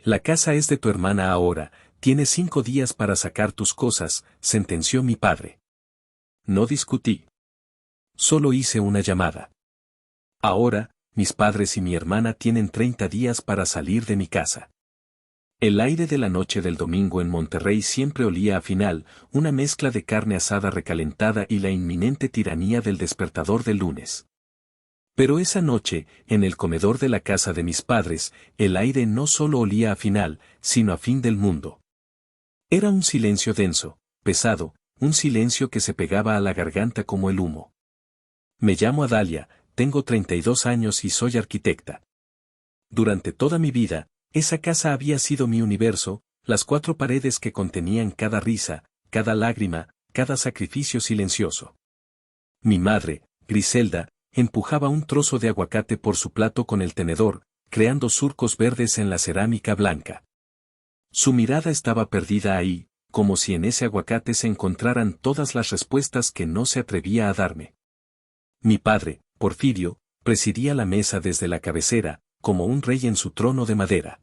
La casa es de tu hermana ahora, tienes 5 días para sacar tus cosas, sentenció mi padre. No discutí. Solo hice una llamada. Ahora, mis padres y mi hermana tienen 30 días para salir de mi casa. El aire de la noche del domingo en Monterrey siempre olía a final, una mezcla de carne asada recalentada y la inminente tiranía del despertador del lunes. Pero esa noche, en el comedor de la casa de mis padres, el aire no solo olía a final, sino a fin del mundo. Era un silencio denso, pesado, un silencio que se pegaba a la garganta como el humo. Me llamo Adalia, tengo 32 años y soy arquitecta. Durante toda mi vida, esa casa había sido mi universo, las 4 paredes que contenían cada risa, cada lágrima, cada sacrificio silencioso. Mi madre, Griselda, empujaba un trozo de aguacate por su plato con el tenedor, creando surcos verdes en la cerámica blanca. Su mirada estaba perdida ahí, como si en ese aguacate se encontraran todas las respuestas que no se atrevía a darme. Mi padre, Porfirio, presidía la mesa desde la cabecera, como un rey en su trono de madera.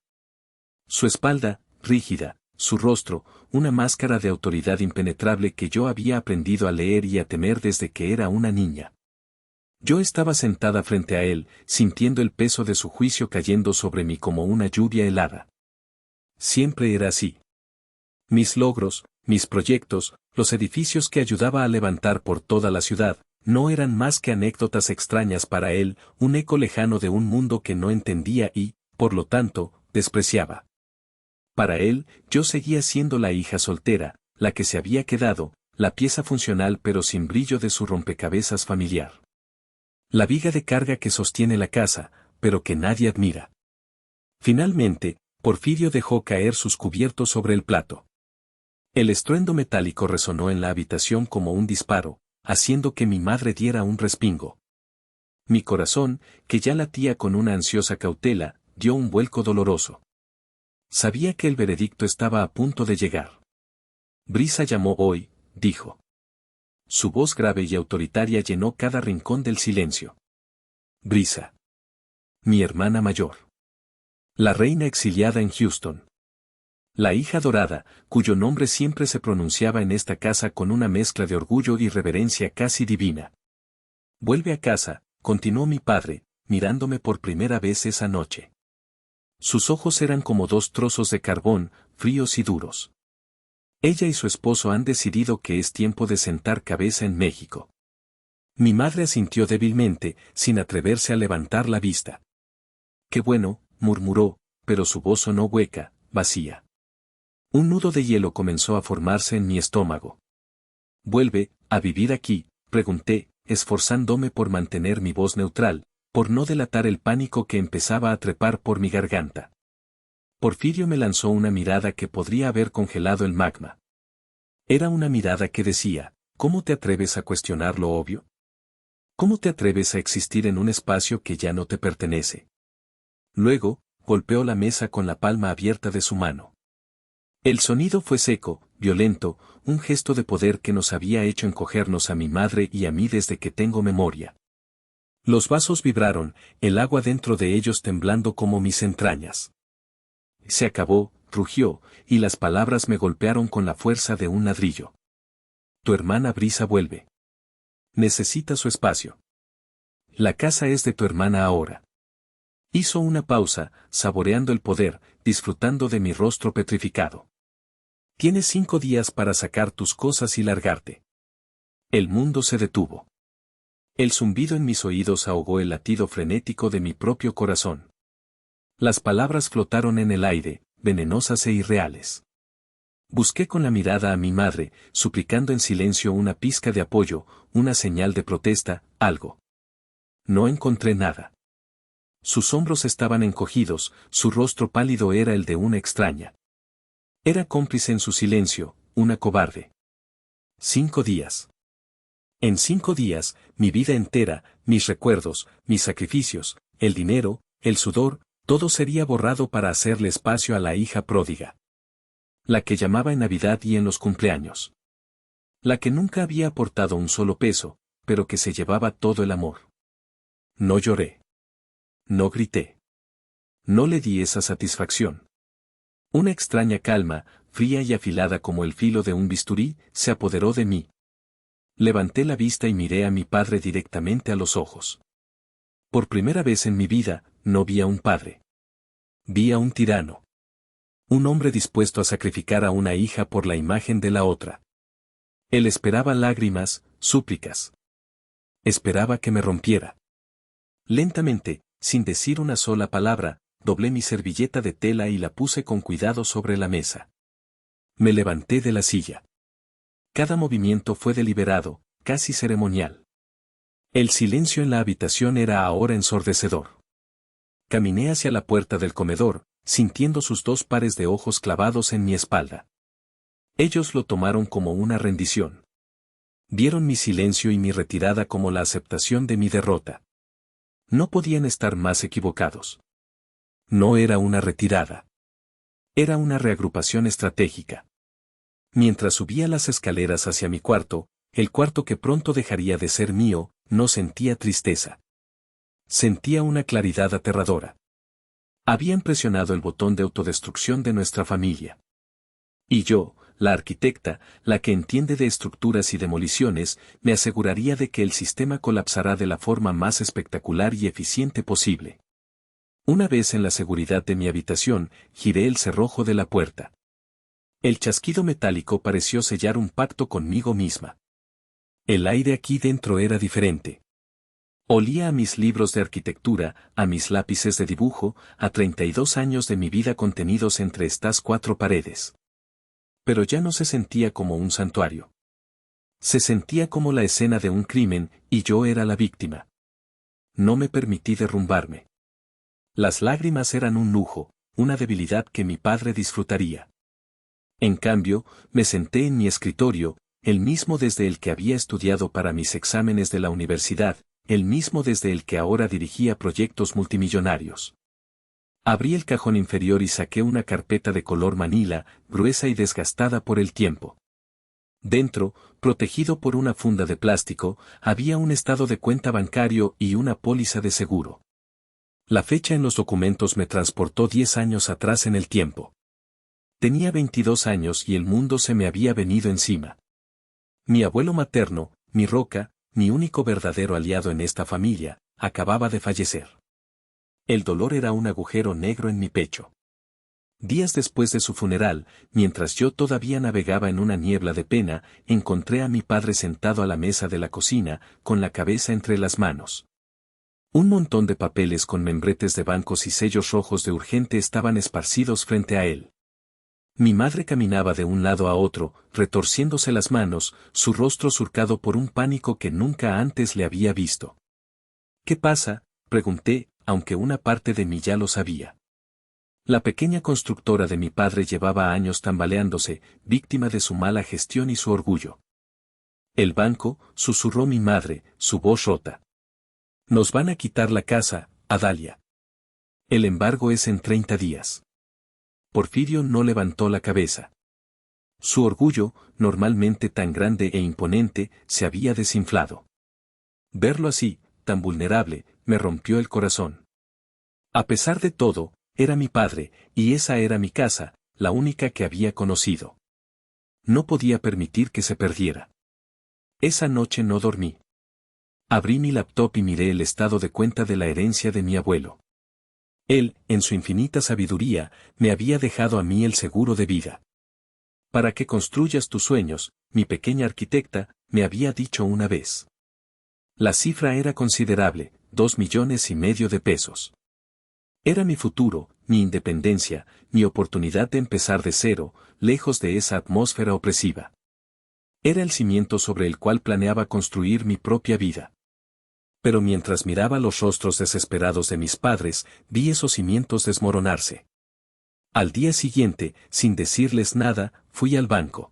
Su espalda, rígida, su rostro, una máscara de autoridad impenetrable que yo había aprendido a leer y a temer desde que era una niña. Yo estaba sentada frente a él, sintiendo el peso de su juicio cayendo sobre mí como una lluvia helada. Siempre era así. Mis logros, mis proyectos, los edificios que ayudaba a levantar por toda la ciudad, no eran más que anécdotas extrañas para él, un eco lejano de un mundo que no entendía y, por lo tanto, despreciaba. Para él, yo seguía siendo la hija soltera, la que se había quedado, la pieza funcional pero sin brillo de su rompecabezas familiar. La viga de carga que sostiene la casa, pero que nadie admira. Finalmente, Porfirio dejó caer sus cubiertos sobre el plato. El estruendo metálico resonó en la habitación como un disparo, haciendo que mi madre diera un respingo. Mi corazón, que ya latía con una ansiosa cautela, dio un vuelco doloroso. Sabía que el veredicto estaba a punto de llegar. Brisa llamó hoy, dijo. Su voz grave y autoritaria llenó cada rincón del silencio. Brisa. Mi hermana mayor. La reina exiliada en Houston. La hija dorada, cuyo nombre siempre se pronunciaba en esta casa con una mezcla de orgullo y reverencia casi divina. Vuelve a casa, continuó mi padre, mirándome por primera vez esa noche. Sus ojos eran como 2 trozos de carbón, fríos y duros. Ella y su esposo han decidido que es tiempo de sentar cabeza en México. Mi madre asintió débilmente, sin atreverse a levantar la vista. Qué bueno, murmuró, pero su voz sonó hueca, vacía. Un nudo de hielo comenzó a formarse en mi estómago. ¿Vuelve a vivir aquí?, pregunté, esforzándome por mantener mi voz neutral, por no delatar el pánico que empezaba a trepar por mi garganta. Porfirio me lanzó una mirada que podría haber congelado el magma. Era una mirada que decía, ¿cómo te atreves a cuestionar lo obvio? ¿Cómo te atreves a existir en un espacio que ya no te pertenece? Luego, golpeó la mesa con la palma abierta de su mano. El sonido fue seco, violento, un gesto de poder que nos había hecho encogernos a mi madre y a mí desde que tengo memoria. Los vasos vibraron, el agua dentro de ellos temblando como mis entrañas. Se acabó, rugió, y las palabras me golpearon con la fuerza de un ladrillo. Tu hermana Brisa vuelve. Necesita su espacio. La casa es de tu hermana ahora. Hizo una pausa, saboreando el poder, disfrutando de mi rostro petrificado. Tienes 5 días para sacar tus cosas y largarte. El mundo se detuvo. El zumbido en mis oídos ahogó el latido frenético de mi propio corazón. Las palabras flotaron en el aire, venenosas e irreales. Busqué con la mirada a mi madre, suplicando en silencio una pizca de apoyo, una señal de protesta, algo. No encontré nada. Sus hombros estaban encogidos, su rostro pálido era el de una extraña. Era cómplice en su silencio, una cobarde. 5 días. En 5 días, mi vida entera, mis recuerdos, mis sacrificios, el dinero, el sudor, todo sería borrado para hacerle espacio a la hija pródiga. La que llamaba en Navidad y en los cumpleaños. La que nunca había aportado un solo peso, pero que se llevaba todo el amor. No lloré. No grité. No le di esa satisfacción. Una extraña calma, fría y afilada como el filo de un bisturí, se apoderó de mí. Levanté la vista y miré a mi padre directamente a los ojos. Por primera vez en mi vida, no vi a un padre. Vi a un tirano. Un hombre dispuesto a sacrificar a una hija por la imagen de la otra. Él esperaba lágrimas, súplicas. Esperaba que me rompiera. Lentamente, sin decir una sola palabra, doblé mi servilleta de tela y la puse con cuidado sobre la mesa. Me levanté de la silla. Cada movimiento fue deliberado, casi ceremonial. El silencio en la habitación era ahora ensordecedor. Caminé hacia la puerta del comedor, sintiendo sus dos pares de ojos clavados en mi espalda. Ellos lo tomaron como una rendición. Vieron mi silencio y mi retirada como la aceptación de mi derrota. No podían estar más equivocados. No era una retirada. Era una reagrupación estratégica. Mientras subía las escaleras hacia mi cuarto, el cuarto que pronto dejaría de ser mío, no sentía tristeza. Sentía una claridad aterradora. Habían presionado el botón de autodestrucción de nuestra familia. Y yo, la arquitecta, la que entiende de estructuras y demoliciones, me aseguraría de que el sistema colapsará de la forma más espectacular y eficiente posible. Una vez en la seguridad de mi habitación, giré el cerrojo de la puerta. El chasquido metálico pareció sellar un pacto conmigo misma. El aire aquí dentro era diferente. Olía a mis libros de arquitectura, a mis lápices de dibujo, a 32 años de mi vida contenidos entre estas cuatro paredes. Pero ya no se sentía como un santuario. Se sentía como la escena de un crimen, y yo era la víctima. No me permití derrumbarme. Las lágrimas eran un lujo, una debilidad que mi padre disfrutaría. En cambio, me senté en mi escritorio, el mismo desde el que había estudiado para mis exámenes de la universidad, el mismo desde el que ahora dirigía proyectos multimillonarios. Abrí el cajón inferior y saqué una carpeta de color manila, gruesa y desgastada por el tiempo. Dentro, protegido por una funda de plástico, había un estado de cuenta bancario y una póliza de seguro. La fecha en los documentos me transportó 10 años atrás en el tiempo. Tenía 22 años y el mundo se me había venido encima. Mi abuelo materno, mi roca, mi único verdadero aliado en esta familia, acababa de fallecer. El dolor era un agujero negro en mi pecho. Días después de su funeral, mientras yo todavía navegaba en una niebla de pena, encontré a mi padre sentado a la mesa de la cocina, con la cabeza entre las manos. Un montón de papeles con membretes de bancos y sellos rojos de urgente estaban esparcidos frente a él. Mi madre caminaba de un lado a otro, retorciéndose las manos, su rostro surcado por un pánico que nunca antes le había visto. ¿Qué pasa?, pregunté, aunque una parte de mí ya lo sabía. La pequeña constructora de mi padre llevaba años tambaleándose, víctima de su mala gestión y su orgullo. El banco, susurró mi madre, su voz rota. Nos van a quitar la casa, Adalia. El embargo es en 30 días. Porfirio no levantó la cabeza. Su orgullo, normalmente tan grande e imponente, se había desinflado. Verlo así, tan vulnerable, me rompió el corazón. A pesar de todo, era mi padre, y esa era mi casa, la única que había conocido. No podía permitir que se perdiera. Esa noche no dormí. Abrí mi laptop y miré el estado de cuenta de la herencia de mi abuelo. Él, en su infinita sabiduría, me había dejado a mí el seguro de vida. Para que construyas tus sueños, mi pequeña arquitecta, me había dicho una vez. La cifra era considerable, 2,5 millones de pesos. Era mi futuro, mi independencia, mi oportunidad de empezar de cero, lejos de esa atmósfera opresiva. Era el cimiento sobre el cual planeaba construir mi propia vida. Pero mientras miraba los rostros desesperados de mis padres, vi esos cimientos desmoronarse. Al día siguiente, sin decirles nada, fui al banco.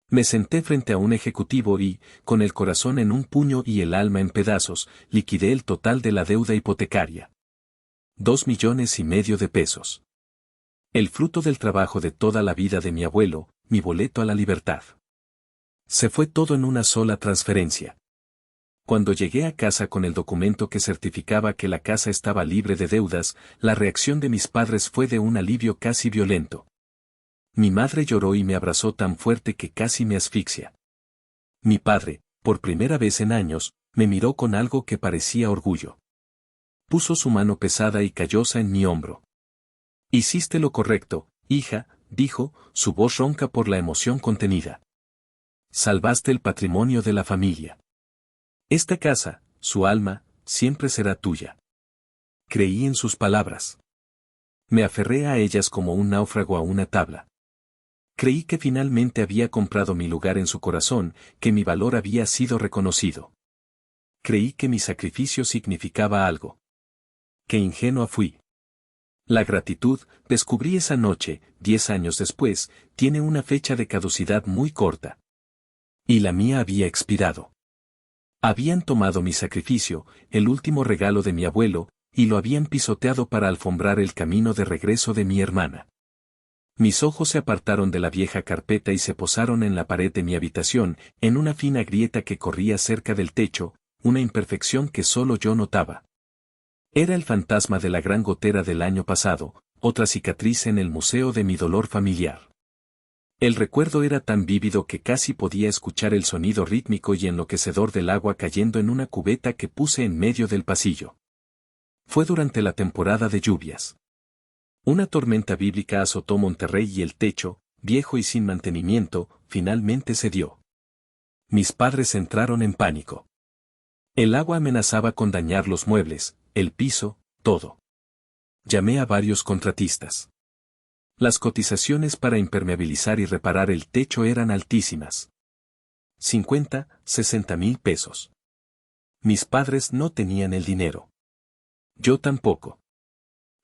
Me senté frente a un ejecutivo y, con el corazón en un puño y el alma en pedazos, liquidé el total de la deuda hipotecaria. 2,5 millones de pesos. El fruto del trabajo de toda la vida de mi abuelo, mi boleto a la libertad. Se fue todo en una sola transferencia. Cuando llegué a casa con el documento que certificaba que la casa estaba libre de deudas, la reacción de mis padres fue de un alivio casi violento. Mi madre lloró y me abrazó tan fuerte que casi me asfixia. Mi padre, por primera vez en años, me miró con algo que parecía orgullo. Puso su mano pesada y callosa en mi hombro. Hiciste lo correcto, hija, dijo, su voz ronca por la emoción contenida. Salvaste el patrimonio de la familia. Esta casa, su alma, siempre será tuya. Creí en sus palabras. Me aferré a ellas como un náufrago a una tabla. Creí que finalmente había comprado mi lugar en su corazón, que mi valor había sido reconocido. Creí que mi sacrificio significaba algo. Qué ingenua fui. La gratitud, descubrí esa noche, 10 años después, tiene una fecha de caducidad muy corta. Y la mía había expirado. Habían tomado mi sacrificio, el último regalo de mi abuelo, y lo habían pisoteado para alfombrar el camino de regreso de mi hermana. Mis ojos se apartaron de la vieja carpeta y se posaron en la pared de mi habitación, en una fina grieta que corría cerca del techo, una imperfección que solo yo notaba. Era el fantasma de la gran gotera del año pasado, otra cicatriz en el museo de mi dolor familiar. El recuerdo era tan vívido que casi podía escuchar el sonido rítmico y enloquecedor del agua cayendo en una cubeta que puse en medio del pasillo. Fue durante la temporada de lluvias. Una tormenta bíblica azotó Monterrey y el techo, viejo y sin mantenimiento, finalmente cedió. Mis padres entraron en pánico. El agua amenazaba con dañar los muebles, el piso, todo. Llamé a varios contratistas. Las cotizaciones para impermeabilizar y reparar el techo eran altísimas. 50, 60 mil pesos. Mis padres no tenían el dinero. Yo tampoco.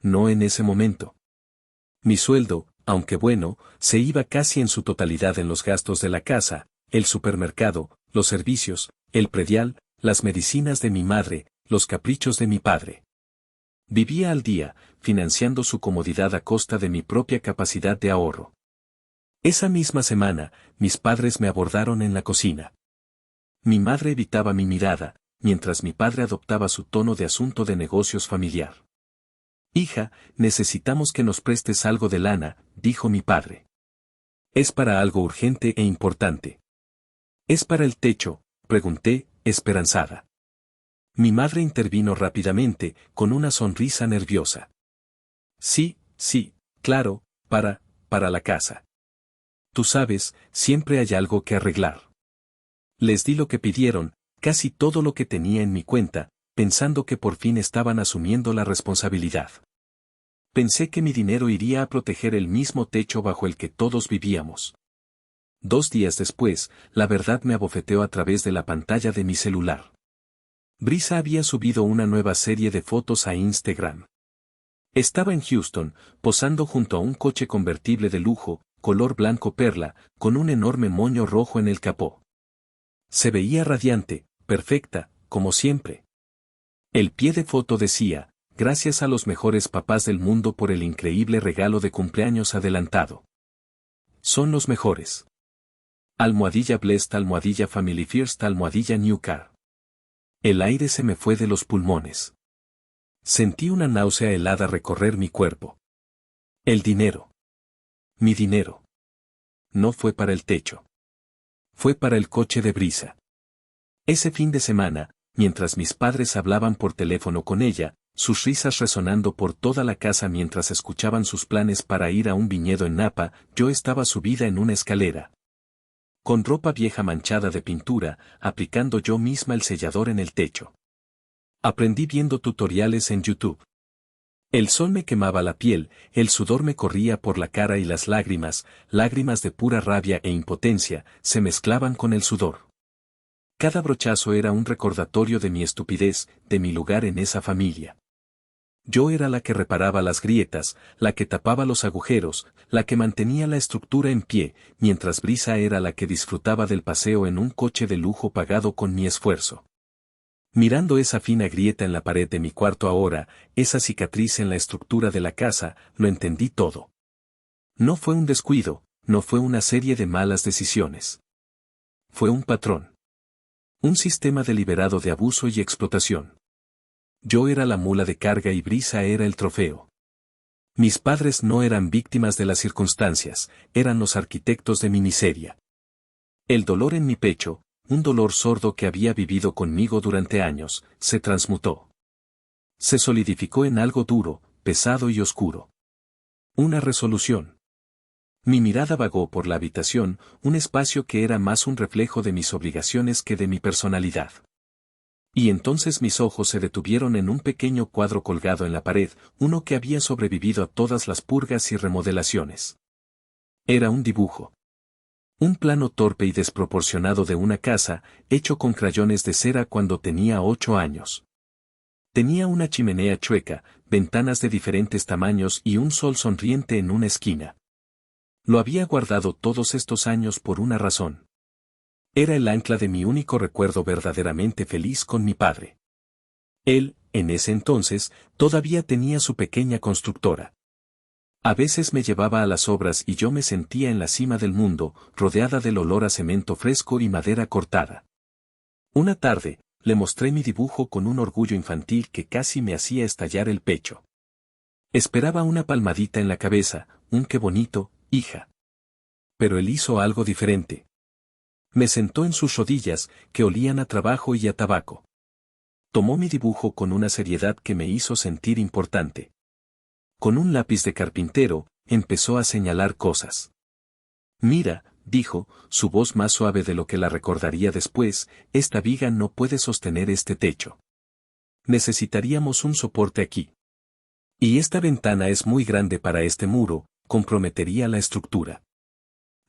No en ese momento. Mi sueldo, aunque bueno, se iba casi en su totalidad en los gastos de la casa, el supermercado, los servicios, el predial, las medicinas de mi madre, los caprichos de mi padre. Vivía al día, financiando su comodidad a costa de mi propia capacidad de ahorro. Esa misma semana, mis padres me abordaron en la cocina. Mi madre evitaba mi mirada, mientras mi padre adoptaba su tono de asunto de negocios familiar. Hija, necesitamos que nos prestes algo de lana, dijo mi padre. Es para algo urgente e importante. ¿Es para el techo?, pregunté, esperanzada. Mi madre intervino rápidamente, con una sonrisa nerviosa. Sí, claro, para la casa. Tú sabes, siempre hay algo que arreglar. Les di lo que pidieron, casi todo lo que tenía en mi cuenta, pensando que por fin estaban asumiendo la responsabilidad. Pensé que mi dinero iría a proteger el mismo techo bajo el que todos vivíamos. 2 días después, la verdad me abofeteó a través de la pantalla de mi celular. Brisa había subido una nueva serie de fotos a Instagram. Estaba en Houston, posando junto a un coche convertible de lujo, color blanco perla, con un enorme moño rojo en el capó. Se veía radiante, perfecta, como siempre. El pie de foto decía, gracias a los mejores papás del mundo por el increíble regalo de cumpleaños adelantado. Son los mejores. Almohadilla Blessed, almohadilla Family First, almohadilla New Car. El aire se me fue de los pulmones. Sentí una náusea helada recorrer mi cuerpo. El dinero. Mi dinero. No fue para el techo. Fue para el coche de Brisa. Ese fin de semana, mientras mis padres hablaban por teléfono con ella, sus risas resonando por toda la casa mientras escuchaban sus planes para ir a un viñedo en Napa, yo estaba subida en una escalera. Con ropa vieja manchada de pintura, aplicando yo misma el sellador en el techo. Aprendí viendo tutoriales en YouTube. El sol me quemaba la piel, el sudor me corría por la cara y las lágrimas de pura rabia e impotencia, se mezclaban con el sudor. Cada brochazo era un recordatorio de mi estupidez, de mi lugar en esa familia. Yo era la que reparaba las grietas, la que tapaba los agujeros, la que mantenía la estructura en pie, mientras Brisa era la que disfrutaba del paseo en un coche de lujo pagado con mi esfuerzo. Mirando esa fina grieta en la pared de mi cuarto ahora, esa cicatriz en la estructura de la casa, lo entendí todo. No fue un descuido, no fue una serie de malas decisiones. Fue un patrón. Un sistema deliberado de abuso y explotación. Yo era la mula de carga y Brisa era el trofeo. Mis padres no eran víctimas de las circunstancias, eran los arquitectos de mi miseria. El dolor en mi pecho, un dolor sordo que había vivido conmigo durante años, se transmutó. Se solidificó en algo duro, pesado y oscuro. Una resolución. Mi mirada vagó por la habitación, un espacio que era más un reflejo de mis obligaciones que de mi personalidad. Y entonces mis ojos se detuvieron en un pequeño cuadro colgado en la pared, uno que había sobrevivido a todas las purgas y remodelaciones. Era un dibujo. Un plano torpe y desproporcionado de una casa, hecho con crayones de cera cuando tenía 8 años. Tenía una chimenea chueca, ventanas de diferentes tamaños y un sol sonriente en una esquina. Lo había guardado todos estos años por una razón. Era el ancla de mi único recuerdo verdaderamente feliz con mi padre. Él, en ese entonces, todavía tenía su pequeña constructora. A veces me llevaba a las obras y yo me sentía en la cima del mundo, rodeada del olor a cemento fresco y madera cortada. Una tarde, le mostré mi dibujo con un orgullo infantil que casi me hacía estallar el pecho. Esperaba una palmadita en la cabeza, un qué bonito, hija. Pero él hizo algo diferente. Me sentó en sus rodillas, que olían a trabajo y a tabaco. Tomó mi dibujo con una seriedad que me hizo sentir importante. Con un lápiz de carpintero, empezó a señalar cosas. Mira, dijo, su voz más suave de lo que la recordaría después, esta viga no puede sostener este techo. Necesitaríamos un soporte aquí. Y esta ventana es muy grande para este muro, comprometería la estructura.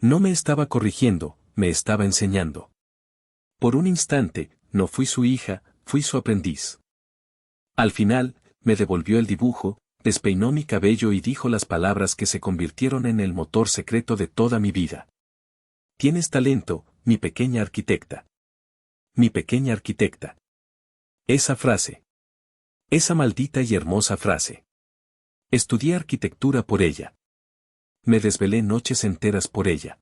No me estaba corrigiendo, me estaba enseñando. Por un instante, no fui su hija, fui su aprendiz. Al final, me devolvió el dibujo, despeinó mi cabello y dijo las palabras que se convirtieron en el motor secreto de toda mi vida. Tienes talento, mi pequeña arquitecta. Mi pequeña arquitecta. Esa frase. Esa maldita y hermosa frase. Estudié arquitectura por ella. Me desvelé noches enteras por ella.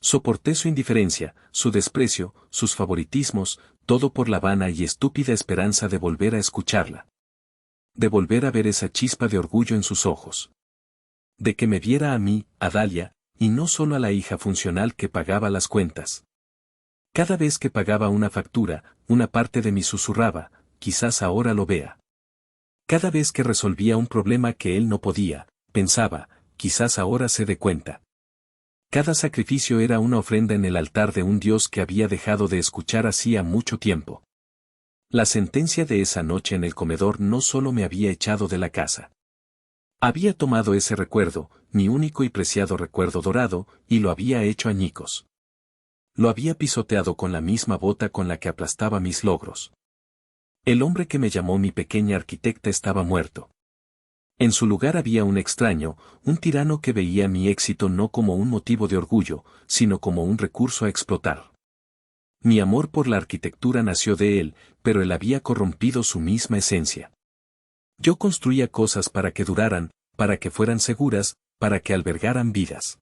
Soporté su indiferencia, su desprecio, sus favoritismos, todo por la vana y estúpida esperanza de volver a escucharla. De volver a ver esa chispa de orgullo en sus ojos. De que me viera a mí, a Dalia, y no solo a la hija funcional que pagaba las cuentas. Cada vez que pagaba una factura, una parte de mí susurraba, quizás ahora lo vea. Cada vez que resolvía un problema que él no podía, pensaba, quizás ahora se dé cuenta. Cada sacrificio era una ofrenda en el altar de un Dios que había dejado de escuchar hacía mucho tiempo. La sentencia de esa noche en el comedor no solo me había echado de la casa. Había tomado ese recuerdo, mi único y preciado recuerdo dorado, y lo había hecho añicos. Lo había pisoteado con la misma bota con la que aplastaba mis logros. El hombre que me llamó mi pequeña arquitecta estaba muerto. En su lugar había un extraño, un tirano que veía mi éxito no como un motivo de orgullo, sino como un recurso a explotar. Mi amor por la arquitectura nació de él, pero él había corrompido su misma esencia. Yo construía cosas para que duraran, para que fueran seguras, para que albergaran vidas.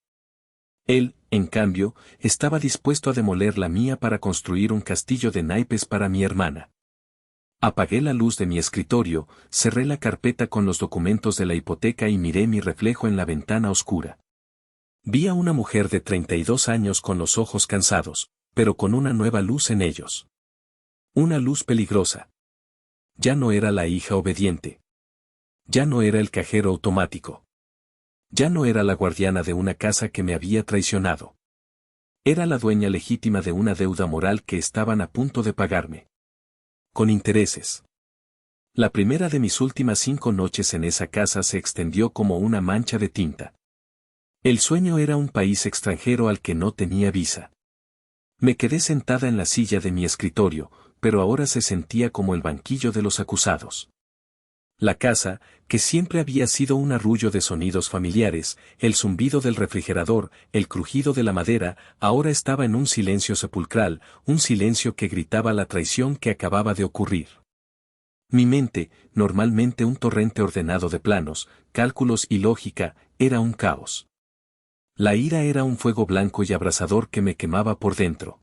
Él, en cambio, estaba dispuesto a demoler la mía para construir un castillo de naipes para mi hermana. Apagué la luz de mi escritorio, cerré la carpeta con los documentos de la hipoteca y miré mi reflejo en la ventana oscura. Vi a una mujer de 32 años con los ojos cansados, pero con una nueva luz en ellos. Una luz peligrosa. Ya no era la hija obediente. Ya no era el cajero automático. Ya no era la guardiana de una casa que me había traicionado. Era la dueña legítima de una deuda moral que estaban a punto de pagarme. Con intereses. La primera de mis últimas 5 noches en esa casa se extendió como una mancha de tinta. El sueño era un país extranjero al que no tenía visa. Me quedé sentada en la silla de mi escritorio, pero ahora se sentía como el banquillo de los acusados. La casa, que siempre había sido un arrullo de sonidos familiares, el zumbido del refrigerador, el crujido de la madera, ahora estaba en un silencio sepulcral, un silencio que gritaba la traición que acababa de ocurrir. Mi mente, normalmente un torrente ordenado de planos, cálculos y lógica, era un caos. La ira era un fuego blanco y abrasador que me quemaba por dentro.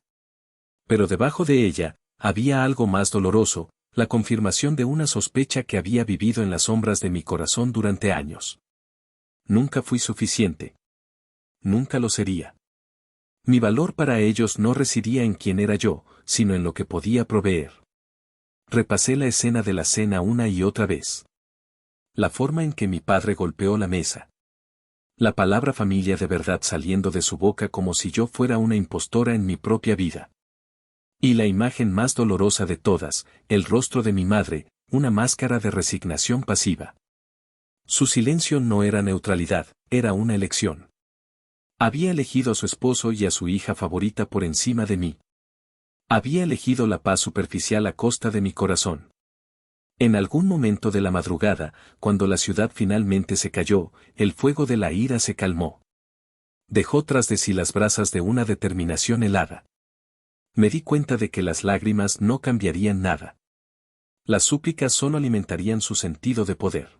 Pero debajo de ella, había algo más doloroso, la confirmación de una sospecha que había vivido en las sombras de mi corazón durante años. Nunca fui suficiente. Nunca lo sería. Mi valor para ellos no residía en quién era yo, sino en lo que podía proveer. Repasé la escena de la cena una y otra vez. La forma en que mi padre golpeó la mesa. La palabra familia de verdad saliendo de su boca como si yo fuera una impostora en mi propia vida. Y la imagen más dolorosa de todas, el rostro de mi madre, una máscara de resignación pasiva. Su silencio no era neutralidad, era una elección. Había elegido a su esposo y a su hija favorita por encima de mí. Había elegido la paz superficial a costa de mi corazón. En algún momento de la madrugada, cuando la ciudad finalmente se cayó, el fuego de la ira se calmó. Dejó tras de sí las brasas de una determinación helada. Me di cuenta de que las lágrimas no cambiarían nada. Las súplicas solo alimentarían su sentido de poder.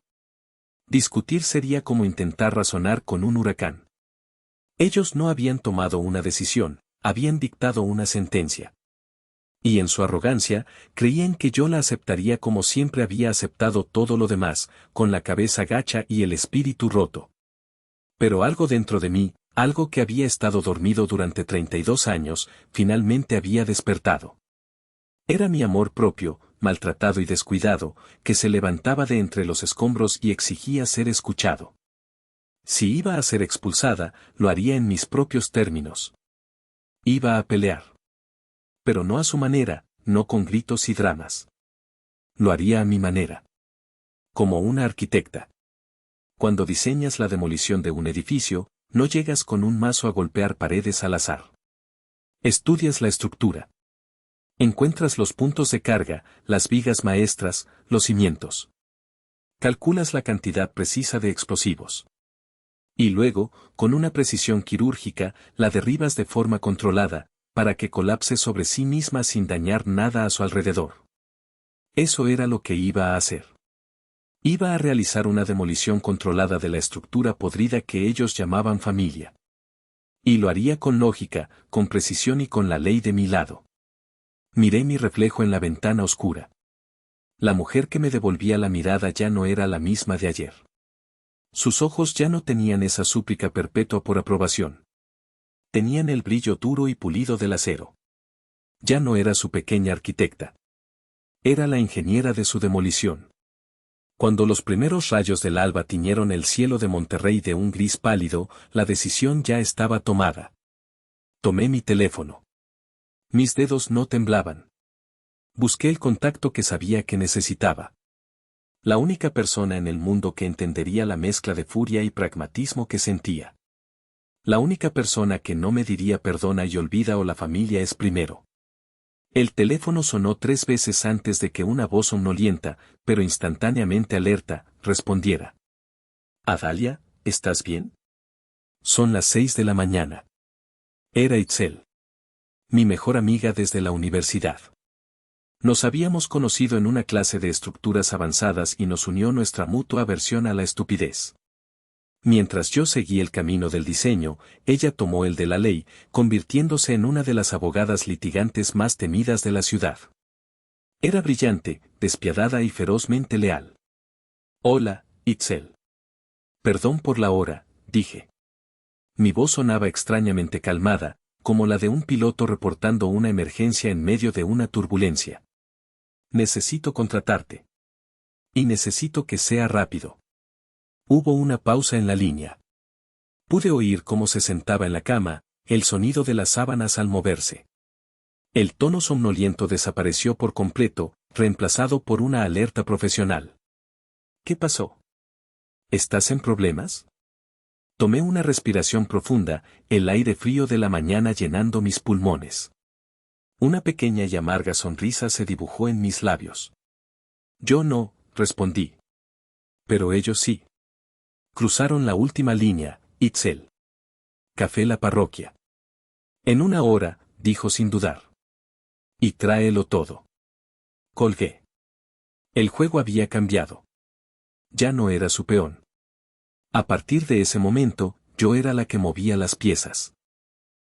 Discutir sería como intentar razonar con un huracán. Ellos no habían tomado una decisión, habían dictado una sentencia. Y en su arrogancia, creían que yo la aceptaría como siempre había aceptado todo lo demás, con la cabeza gacha y el espíritu roto. Pero algo dentro de mí, algo que había estado dormido durante 32 años, finalmente había despertado. Era mi amor propio, maltratado y descuidado, que se levantaba de entre los escombros y exigía ser escuchado. Si iba a ser expulsada, lo haría en mis propios términos. Iba a pelear. Pero no a su manera, no con gritos y dramas. Lo haría a mi manera. Como una arquitecta. Cuando diseñas la demolición de un edificio, no llegas con un mazo a golpear paredes al azar. Estudias la estructura. Encuentras los puntos de carga, las vigas maestras, los cimientos. Calculas la cantidad precisa de explosivos. Y luego, con una precisión quirúrgica, la derribas de forma controlada, para que colapse sobre sí misma sin dañar nada a su alrededor. Eso era lo que iba a hacer. Iba a realizar una demolición controlada de la estructura podrida que ellos llamaban familia. Y lo haría con lógica, con precisión y con la ley de mi lado. Miré mi reflejo en la ventana oscura. La mujer que me devolvía la mirada ya no era la misma de ayer. Sus ojos ya no tenían esa súplica perpetua por aprobación. Tenían el brillo duro y pulido del acero. Ya no era su pequeña arquitecta. Era la ingeniera de su demolición. Cuando los primeros rayos del alba tiñeron el cielo de Monterrey de un gris pálido, la decisión ya estaba tomada. Tomé mi teléfono. Mis dedos no temblaban. Busqué el contacto que sabía que necesitaba. La única persona en el mundo que entendería la mezcla de furia y pragmatismo que sentía. La única persona que no me diría perdona y olvida o la familia es primero. El teléfono sonó 3 veces antes de que una voz somnolienta, pero instantáneamente alerta, respondiera. Adalia, ¿estás bien? Son las 6 de la mañana. Era Itzel. Mi mejor amiga desde la universidad. Nos habíamos conocido en una clase de estructuras avanzadas y nos unió nuestra mutua aversión a la estupidez. Mientras yo seguí el camino del diseño, ella tomó el de la ley, convirtiéndose en una de las abogadas litigantes más temidas de la ciudad. Era brillante, despiadada y ferozmente leal. Hola, Itzel. Perdón por la hora, dije. Mi voz sonaba extrañamente calmada, como la de un piloto reportando una emergencia en medio de una turbulencia. Necesito contratarte. Y necesito que sea rápido. Hubo una pausa en la línea. Pude oír cómo se sentaba en la cama, el sonido de las sábanas al moverse. El tono somnoliento desapareció por completo, reemplazado por una alerta profesional. ¿Qué pasó? ¿Estás en problemas? Tomé una respiración profunda, el aire frío de la mañana llenando mis pulmones. Una pequeña y amarga sonrisa se dibujó en mis labios. Yo no, respondí. Pero ellos sí. Cruzaron la última línea, Itzel. Café la parroquia. En 1 hora, dijo sin dudar. Y tráelo todo. Colgué. El juego había cambiado. Ya no era su peón. A partir de ese momento, yo era la que movía las piezas.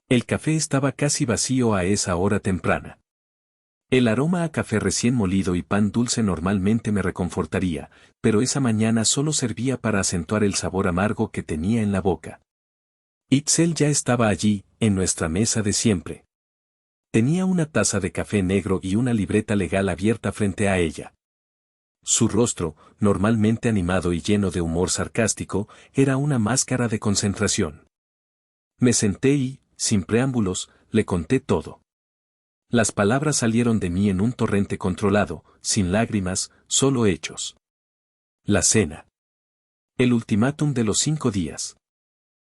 El café estaba casi vacío a esa hora temprana. El aroma a café recién molido y pan dulce normalmente me reconfortaría, pero esa mañana solo servía para acentuar el sabor amargo que tenía en la boca. Itzel ya estaba allí, en nuestra mesa de siempre. Tenía una taza de café negro y una libreta legal abierta frente a ella. Su rostro, normalmente animado y lleno de humor sarcástico, era una máscara de concentración. Me senté y, sin preámbulos, le conté todo. Las palabras salieron de mí en un torrente controlado, sin lágrimas, solo hechos. La cena. El ultimátum de los 5 días.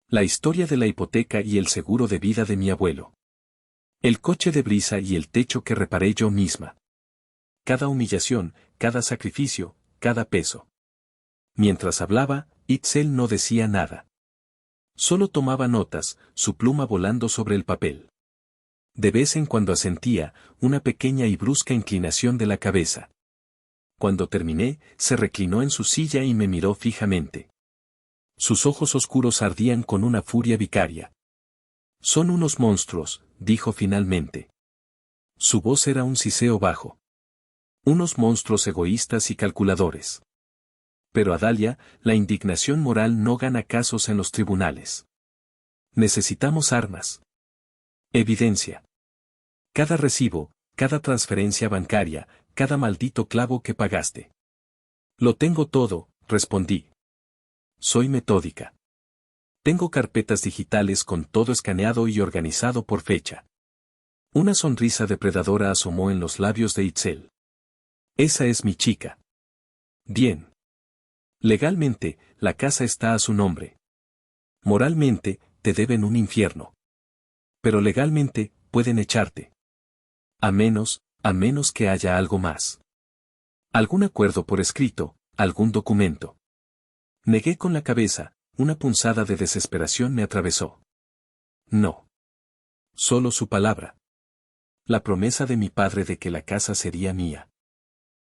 La historia de la hipoteca y el seguro de vida de mi abuelo. El coche de brisa y el techo que reparé yo misma. Cada humillación, cada sacrificio, cada peso. Mientras hablaba, Itzel no decía nada. Solo tomaba notas, su pluma volando sobre el papel. De vez en cuando asentía, una pequeña y brusca inclinación de la cabeza. Cuando terminé, se reclinó en su silla y me miró fijamente. Sus ojos oscuros ardían con una furia vicaria. Son unos monstruos, dijo finalmente. Su voz era un siseo bajo. Unos monstruos egoístas y calculadores. Pero Adalia, la indignación moral no gana casos en los tribunales. Necesitamos armas. Evidencia. Cada recibo, cada transferencia bancaria, cada maldito clavo que pagaste. Lo tengo todo, respondí. Soy metódica. Tengo carpetas digitales con todo escaneado y organizado por fecha. Una sonrisa depredadora asomó en los labios de Itzel. Esa es mi chica. Bien. Legalmente, la casa está a su nombre. Moralmente, te deben un infierno. Pero legalmente, pueden echarte. A menos que haya algo más. Algún acuerdo por escrito, algún documento. Negué con la cabeza, una punzada de desesperación me atravesó. No. Solo su palabra. La promesa de mi padre de que la casa sería mía.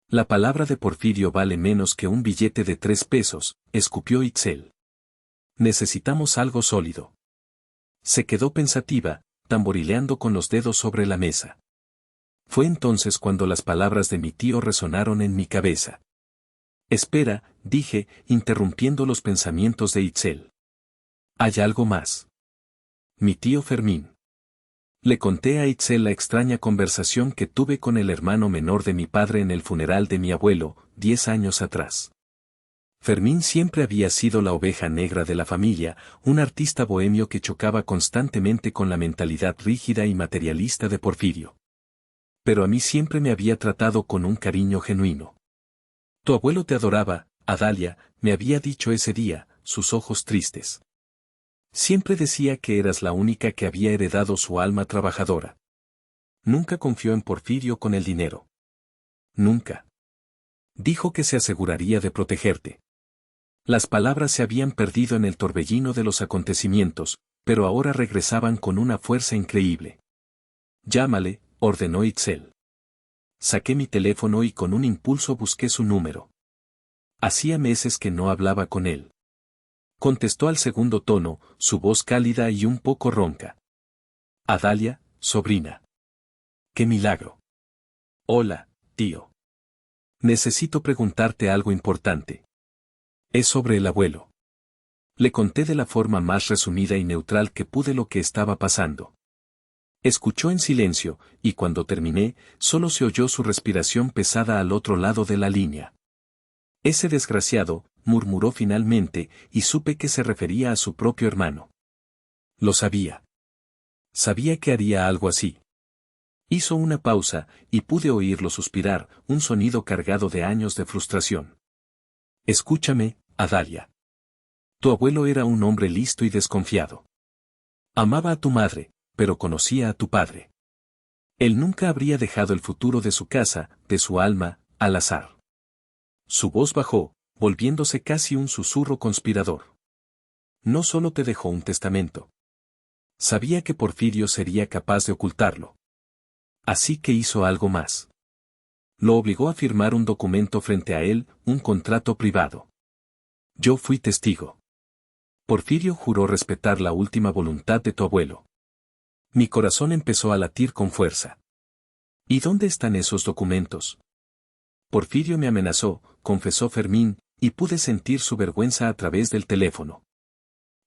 La palabra de Porfirio vale menos que un billete de 3 pesos, escupió Itzel. Necesitamos algo sólido. Se quedó pensativa, tamborileando con los dedos sobre la mesa. Fue entonces cuando las palabras de mi tío resonaron en mi cabeza. Espera, dije, interrumpiendo los pensamientos de Itzel. Hay algo más. Mi tío Fermín. Le conté a Itzel la extraña conversación que tuve con el hermano menor de mi padre en el funeral de mi abuelo, 10 años atrás. Fermín siempre había sido la oveja negra de la familia, un artista bohemio que chocaba constantemente con la mentalidad rígida y materialista de Porfirio. Pero a mí siempre me había tratado con un cariño genuino. Tu abuelo te adoraba, Adalia, me había dicho ese día, sus ojos tristes. Siempre decía que eras la única que había heredado su alma trabajadora. Nunca confió en Porfirio con el dinero. Nunca. Dijo que se aseguraría de protegerte. Las palabras se habían perdido en el torbellino de los acontecimientos, pero ahora regresaban con una fuerza increíble. Llámale, ordenó Itzel. Saqué mi teléfono y con un impulso busqué su número. Hacía meses que no hablaba con él. Contestó al segundo tono, su voz cálida y un poco ronca. Adalia, sobrina. ¡Qué milagro! Hola, tío. Necesito preguntarte algo importante. Es sobre el abuelo. Le conté de la forma más resumida y neutral que pude lo que estaba pasando. Escuchó en silencio, y cuando terminé, solo se oyó su respiración pesada al otro lado de la línea. Ese desgraciado, murmuró finalmente, y supe que se refería a su propio hermano. Lo sabía. Sabía que haría algo así. Hizo una pausa, y pude oírlo suspirar, un sonido cargado de años de frustración. Escúchame, Adalia. Tu abuelo era un hombre listo y desconfiado. Amaba a tu madre, pero conocía a tu padre. Él nunca habría dejado el futuro de su casa, de su alma, al azar. Su voz bajó, volviéndose casi un susurro conspirador. No solo te dejó un testamento. Sabía que Porfirio sería capaz de ocultarlo. Así que hizo algo más. Lo obligó a firmar un documento frente a él, un contrato privado. Yo fui testigo. Porfirio juró respetar la última voluntad de tu abuelo. Mi corazón empezó a latir con fuerza. ¿Y dónde están esos documentos? Porfirio me amenazó, confesó Fermín, y pude sentir su vergüenza a través del teléfono.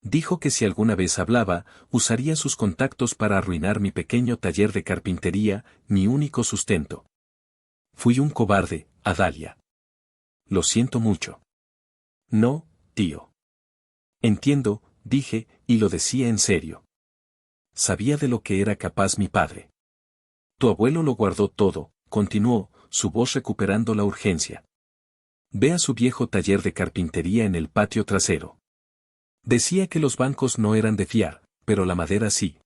Dijo que si alguna vez hablaba, usaría sus contactos para arruinar mi pequeño taller de carpintería, mi único sustento. Fui un cobarde, Adalia. Lo siento mucho. No, tío. Entiendo, dije, y lo decía en serio. Sabía de lo que era capaz mi padre. Tu abuelo lo guardó todo, continuó, su voz recuperando la urgencia. Ve a su viejo taller de carpintería en el patio trasero. Decía que los bancos no eran de fiar, pero la madera sí.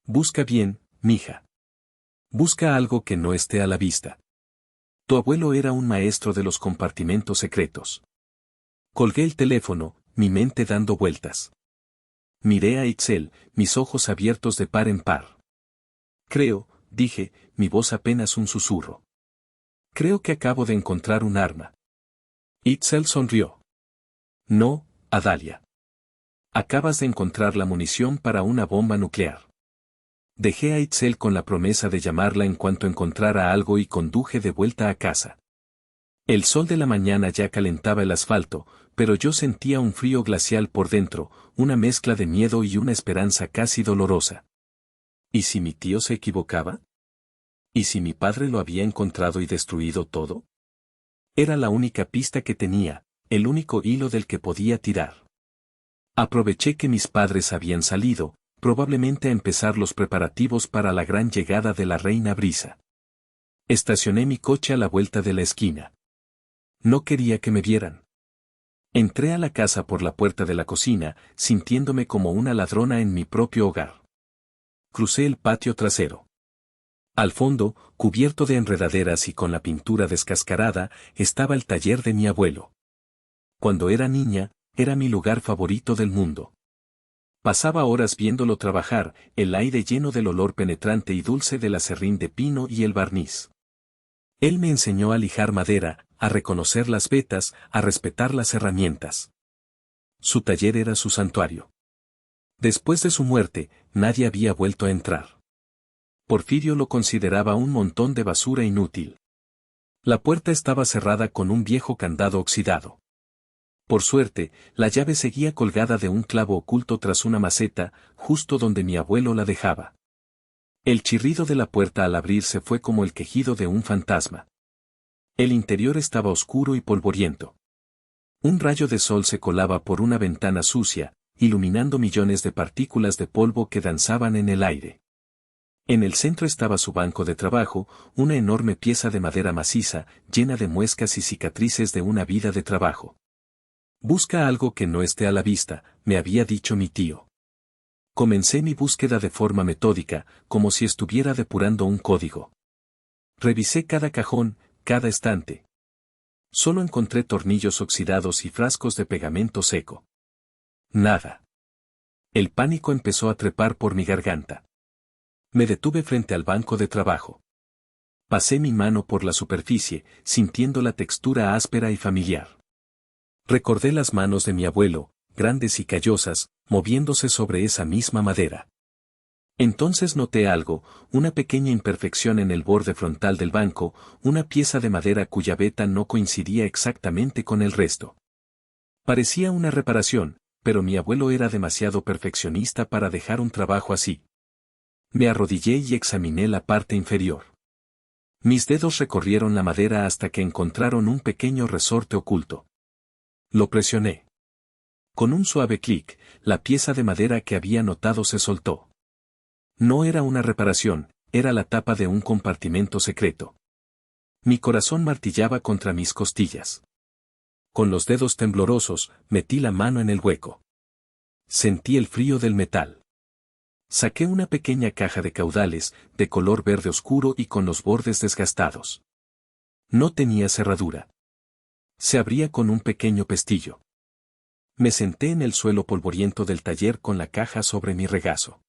Busca bien, mija. Busca algo que no esté a la vista. Tu abuelo era un maestro de los compartimentos secretos. Colgué el teléfono, mi mente dando vueltas. Miré a Itzel, mis ojos abiertos de par en par. Creo, dije, mi voz apenas un susurro. Creo que acabo de encontrar un arma. Itzel sonrió. No, Adalia. Acabas de encontrar la munición para una bomba nuclear. Dejé a Itzel con la promesa de llamarla en cuanto encontrara algo y conduje de vuelta a casa. El sol de la mañana ya calentaba el asfalto, pero yo sentía un frío glacial por dentro, una mezcla de miedo y una esperanza casi dolorosa. ¿Y si mi tío se equivocaba? ¿Y si mi padre lo había encontrado y destruido todo? Era la única pista que tenía, el único hilo del que podía tirar. Aproveché que mis padres habían salido, probablemente a empezar los preparativos para la gran llegada de la reina Brisa. Estacioné mi coche a la vuelta de la esquina. No quería que me vieran. Entré a la casa por la puerta de la cocina, sintiéndome como una ladrona en mi propio hogar. Crucé el patio trasero. Al fondo, cubierto de enredaderas y con la pintura descascarada, estaba el taller de mi abuelo. Cuando era niña, era mi lugar favorito del mundo. Pasaba horas viéndolo trabajar, el aire lleno del olor penetrante y dulce del aserrín de pino y el barniz. Él me enseñó a lijar madera, a reconocer las vetas, a respetar las herramientas. Su taller era su santuario. Después de su muerte, nadie había vuelto a entrar. Porfirio lo consideraba un montón de basura inútil. La puerta estaba cerrada con un viejo candado oxidado. Por suerte, la llave seguía colgada de un clavo oculto tras una maceta, justo donde mi abuelo la dejaba. El chirrido de la puerta al abrirse fue como el quejido de un fantasma. El interior estaba oscuro y polvoriento. Un rayo de sol se colaba por una ventana sucia, iluminando millones de partículas de polvo que danzaban en el aire. En el centro estaba su banco de trabajo, una enorme pieza de madera maciza, llena de muescas y cicatrices de una vida de trabajo. Busca algo que no esté a la vista, me había dicho mi tío. Comencé mi búsqueda de forma metódica, como si estuviera depurando un código. Revisé cada cajón, cada estante. Solo encontré tornillos oxidados y frascos de pegamento seco. Nada. El pánico empezó a trepar por mi garganta. Me detuve frente al banco de trabajo. Pasé mi mano por la superficie, sintiendo la textura áspera y familiar. Recordé las manos de mi abuelo, grandes y callosas, moviéndose sobre esa misma madera. Entonces noté algo, una pequeña imperfección en el borde frontal del banco, una pieza de madera cuya veta no coincidía exactamente con el resto. Parecía una reparación, pero mi abuelo era demasiado perfeccionista para dejar un trabajo así. Me arrodillé y examiné la parte inferior. Mis dedos recorrieron la madera hasta que encontraron un pequeño resorte oculto. Lo presioné. Con un suave clic, la pieza de madera que había notado se soltó. No era una reparación, era la tapa de un compartimento secreto. Mi corazón martillaba contra mis costillas. Con los dedos temblorosos, metí la mano en el hueco. Sentí el frío del metal. Saqué una pequeña caja de caudales, de color verde oscuro y con los bordes desgastados. No tenía cerradura. Se abría con un pequeño pestillo. Me senté en el suelo polvoriento del taller con la caja sobre mi regazo.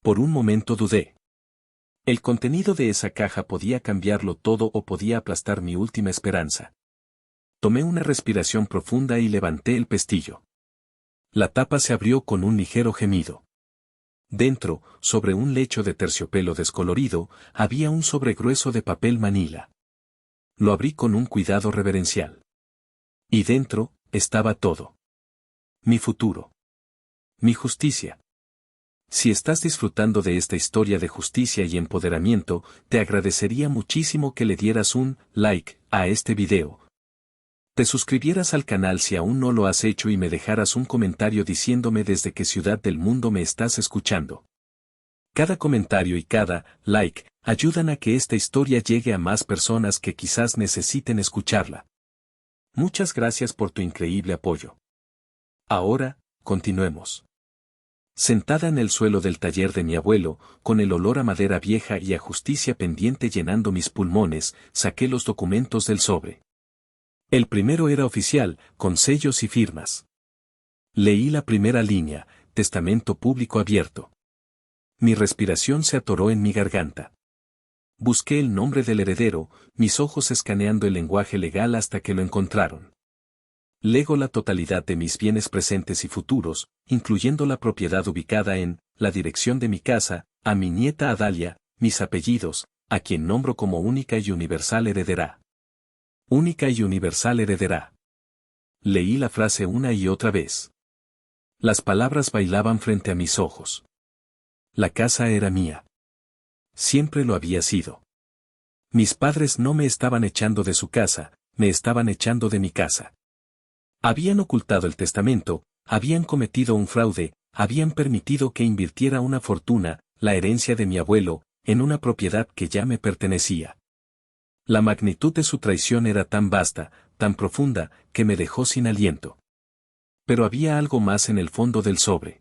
Por un momento dudé. El contenido de esa caja podía cambiarlo todo o podía aplastar mi última esperanza. Tomé una respiración profunda y levanté el pestillo. La tapa se abrió con un ligero gemido. Dentro, sobre un lecho de terciopelo descolorido, había un sobre grueso de papel manila. Lo abrí con un cuidado reverencial. Y dentro, estaba todo. Mi futuro. Mi justicia. Si estás disfrutando de esta historia de justicia y empoderamiento, te agradecería muchísimo que le dieras un like a este video. Te suscribieras al canal si aún no lo has hecho y me dejaras un comentario diciéndome desde qué ciudad del mundo me estás escuchando. Cada comentario y cada like ayudan a que esta historia llegue a más personas que quizás necesiten escucharla. Muchas gracias por tu increíble apoyo. Ahora, continuemos. Sentada en el suelo del taller de mi abuelo, con el olor a madera vieja y a justicia pendiente llenando mis pulmones, saqué los documentos del sobre. El primero era oficial, con sellos y firmas. Leí la primera línea, testamento público abierto. Mi respiración se atoró en mi garganta. Busqué el nombre del heredero, mis ojos escaneando el lenguaje legal hasta que lo encontraron. Lego la totalidad de mis bienes presentes y futuros, incluyendo la propiedad ubicada en la dirección de mi casa, a mi nieta Adalia, mis apellidos, a quien nombro como única y universal heredera. Única y universal heredera. Leí la frase una y otra vez. Las palabras bailaban frente a mis ojos. La casa era mía. Siempre lo había sido. Mis padres no me estaban echando de su casa, me estaban echando de mi casa. Habían ocultado el testamento, habían cometido un fraude, habían permitido que invirtiera una fortuna, la herencia de mi abuelo, en una propiedad que ya me pertenecía. La magnitud de su traición era tan vasta, tan profunda, que me dejó sin aliento. Pero había algo más en el fondo del sobre.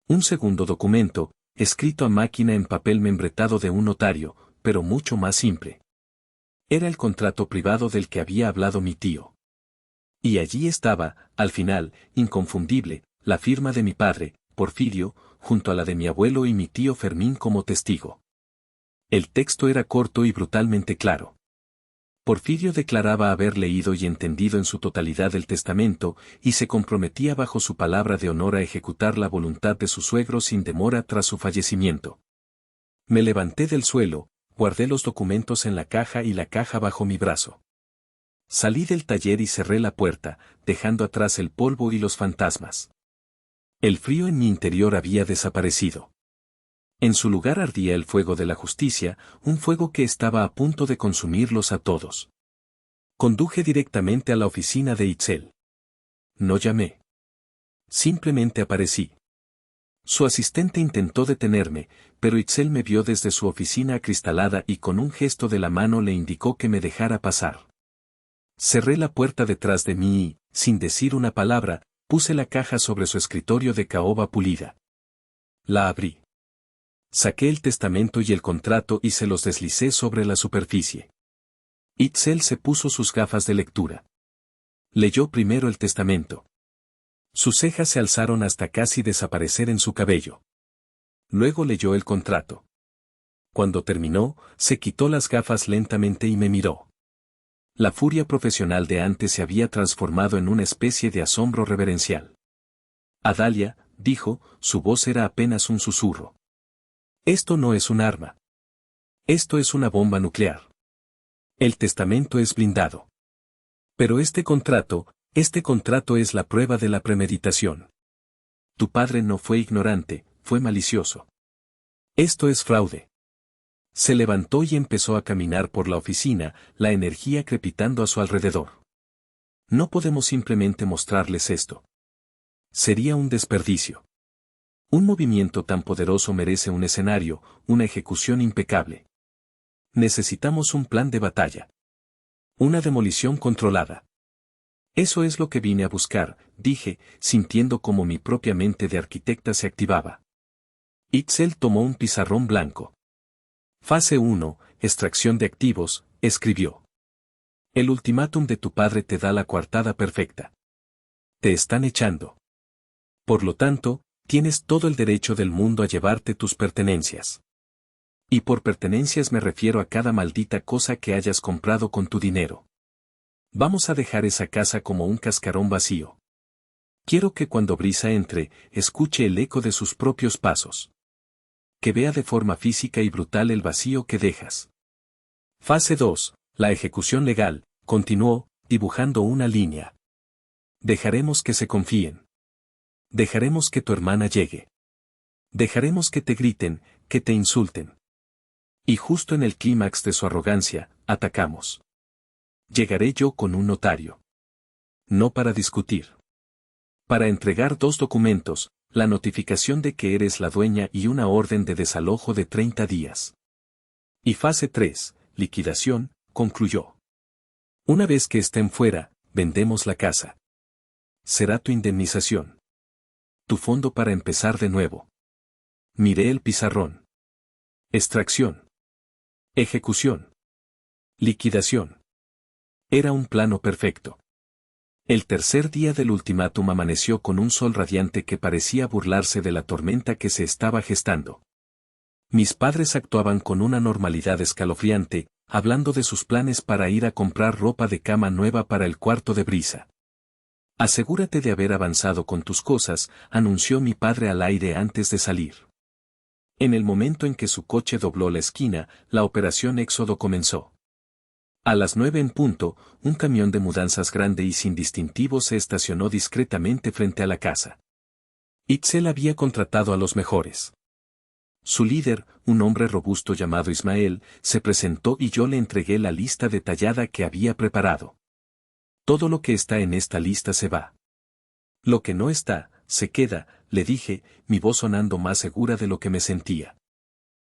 Un segundo documento, escrito a máquina en papel membretado de un notario, pero mucho más simple. Era el contrato privado del que había hablado mi tío. Y allí estaba, al final, inconfundible, la firma de mi padre, Porfirio, junto a la de mi abuelo y mi tío Fermín como testigo. El texto era corto y brutalmente claro. Porfirio declaraba haber leído y entendido en su totalidad el testamento, y se comprometía bajo su palabra de honor a ejecutar la voluntad de su suegro sin demora tras su fallecimiento. Me levanté del suelo, guardé los documentos en la caja y la caja bajo mi brazo. Salí del taller y cerré la puerta, dejando atrás el polvo y los fantasmas. El frío en mi interior había desaparecido. En su lugar ardía el fuego de la justicia, un fuego que estaba a punto de consumirlos a todos. Conduje directamente a la oficina de Itzel. No llamé. Simplemente aparecí. Su asistente intentó detenerme, pero Itzel me vio desde su oficina acristalada y con un gesto de la mano le indicó que me dejara pasar. Cerré la puerta detrás de mí y, sin decir una palabra, puse la caja sobre su escritorio de caoba pulida. La abrí. Saqué el testamento y el contrato y se los deslicé sobre la superficie. Itzel se puso sus gafas de lectura. Leyó primero el testamento. Sus cejas se alzaron hasta casi desaparecer en su cabello. Luego leyó el contrato. Cuando terminó, se quitó las gafas lentamente y me miró. La furia profesional de antes se había transformado en una especie de asombro reverencial. Adalia, dijo, su voz era apenas un susurro. Esto no es un arma. Esto es una bomba nuclear. El testamento es blindado. Pero este contrato es la prueba de la premeditación. Tu padre no fue ignorante, fue malicioso. Esto es fraude. Se levantó y empezó a caminar por la oficina, la energía crepitando a su alrededor. No podemos simplemente mostrarles esto. Sería un desperdicio. Un movimiento tan poderoso merece un escenario, una ejecución impecable. Necesitamos un plan de batalla. Una demolición controlada. Eso es lo que vine a buscar, dije, sintiendo como mi propia mente de arquitecta se activaba. Itzel tomó un pizarrón blanco. Fase 1, extracción de activos, escribió. El ultimátum de tu padre te da la coartada perfecta. Te están echando. Por lo tanto, tienes todo el derecho del mundo a llevarte tus pertenencias. Y por pertenencias me refiero a cada maldita cosa que hayas comprado con tu dinero. Vamos a dejar esa casa como un cascarón vacío. Quiero que cuando Brisa entre, escuche el eco de sus propios pasos. que vea de forma física y brutal el vacío que dejas. Fase 2. La ejecución legal, continuó, dibujando una línea. Dejaremos que se confíen. Dejaremos que tu hermana llegue. Dejaremos que te griten, que te insulten. Y justo en el clímax de su arrogancia, atacamos. Llegaré yo con un notario. No para discutir. Para entregar 2 documentos, la notificación de que eres la dueña y una orden de desalojo de 30 días. Y fase 3, liquidación, concluyó. Una vez que estén fuera, vendemos la casa. Será tu indemnización. Tu fondo para empezar de nuevo. Miré el pizarrón. Extracción. Ejecución. Liquidación. Era un plano perfecto. El tercer día del ultimátum amaneció con un sol radiante que parecía burlarse de la tormenta que se estaba gestando. Mis padres actuaban con una normalidad escalofriante, hablando de sus planes para ir a comprar ropa de cama nueva para el cuarto de Brisa. Asegúrate de haber avanzado con tus cosas, anunció mi padre al aire antes de salir. En el momento en que su coche dobló la esquina, la operación Éxodo comenzó. A las 9 en punto, un camión de mudanzas grande y sin distintivo se estacionó discretamente frente a la casa. Itzel había contratado a los mejores. Su líder, un hombre robusto llamado Ismael, se presentó y yo le entregué la lista detallada que había preparado. Todo lo que está en esta lista se va. Lo que no está, se queda, le dije, mi voz sonando más segura de lo que me sentía.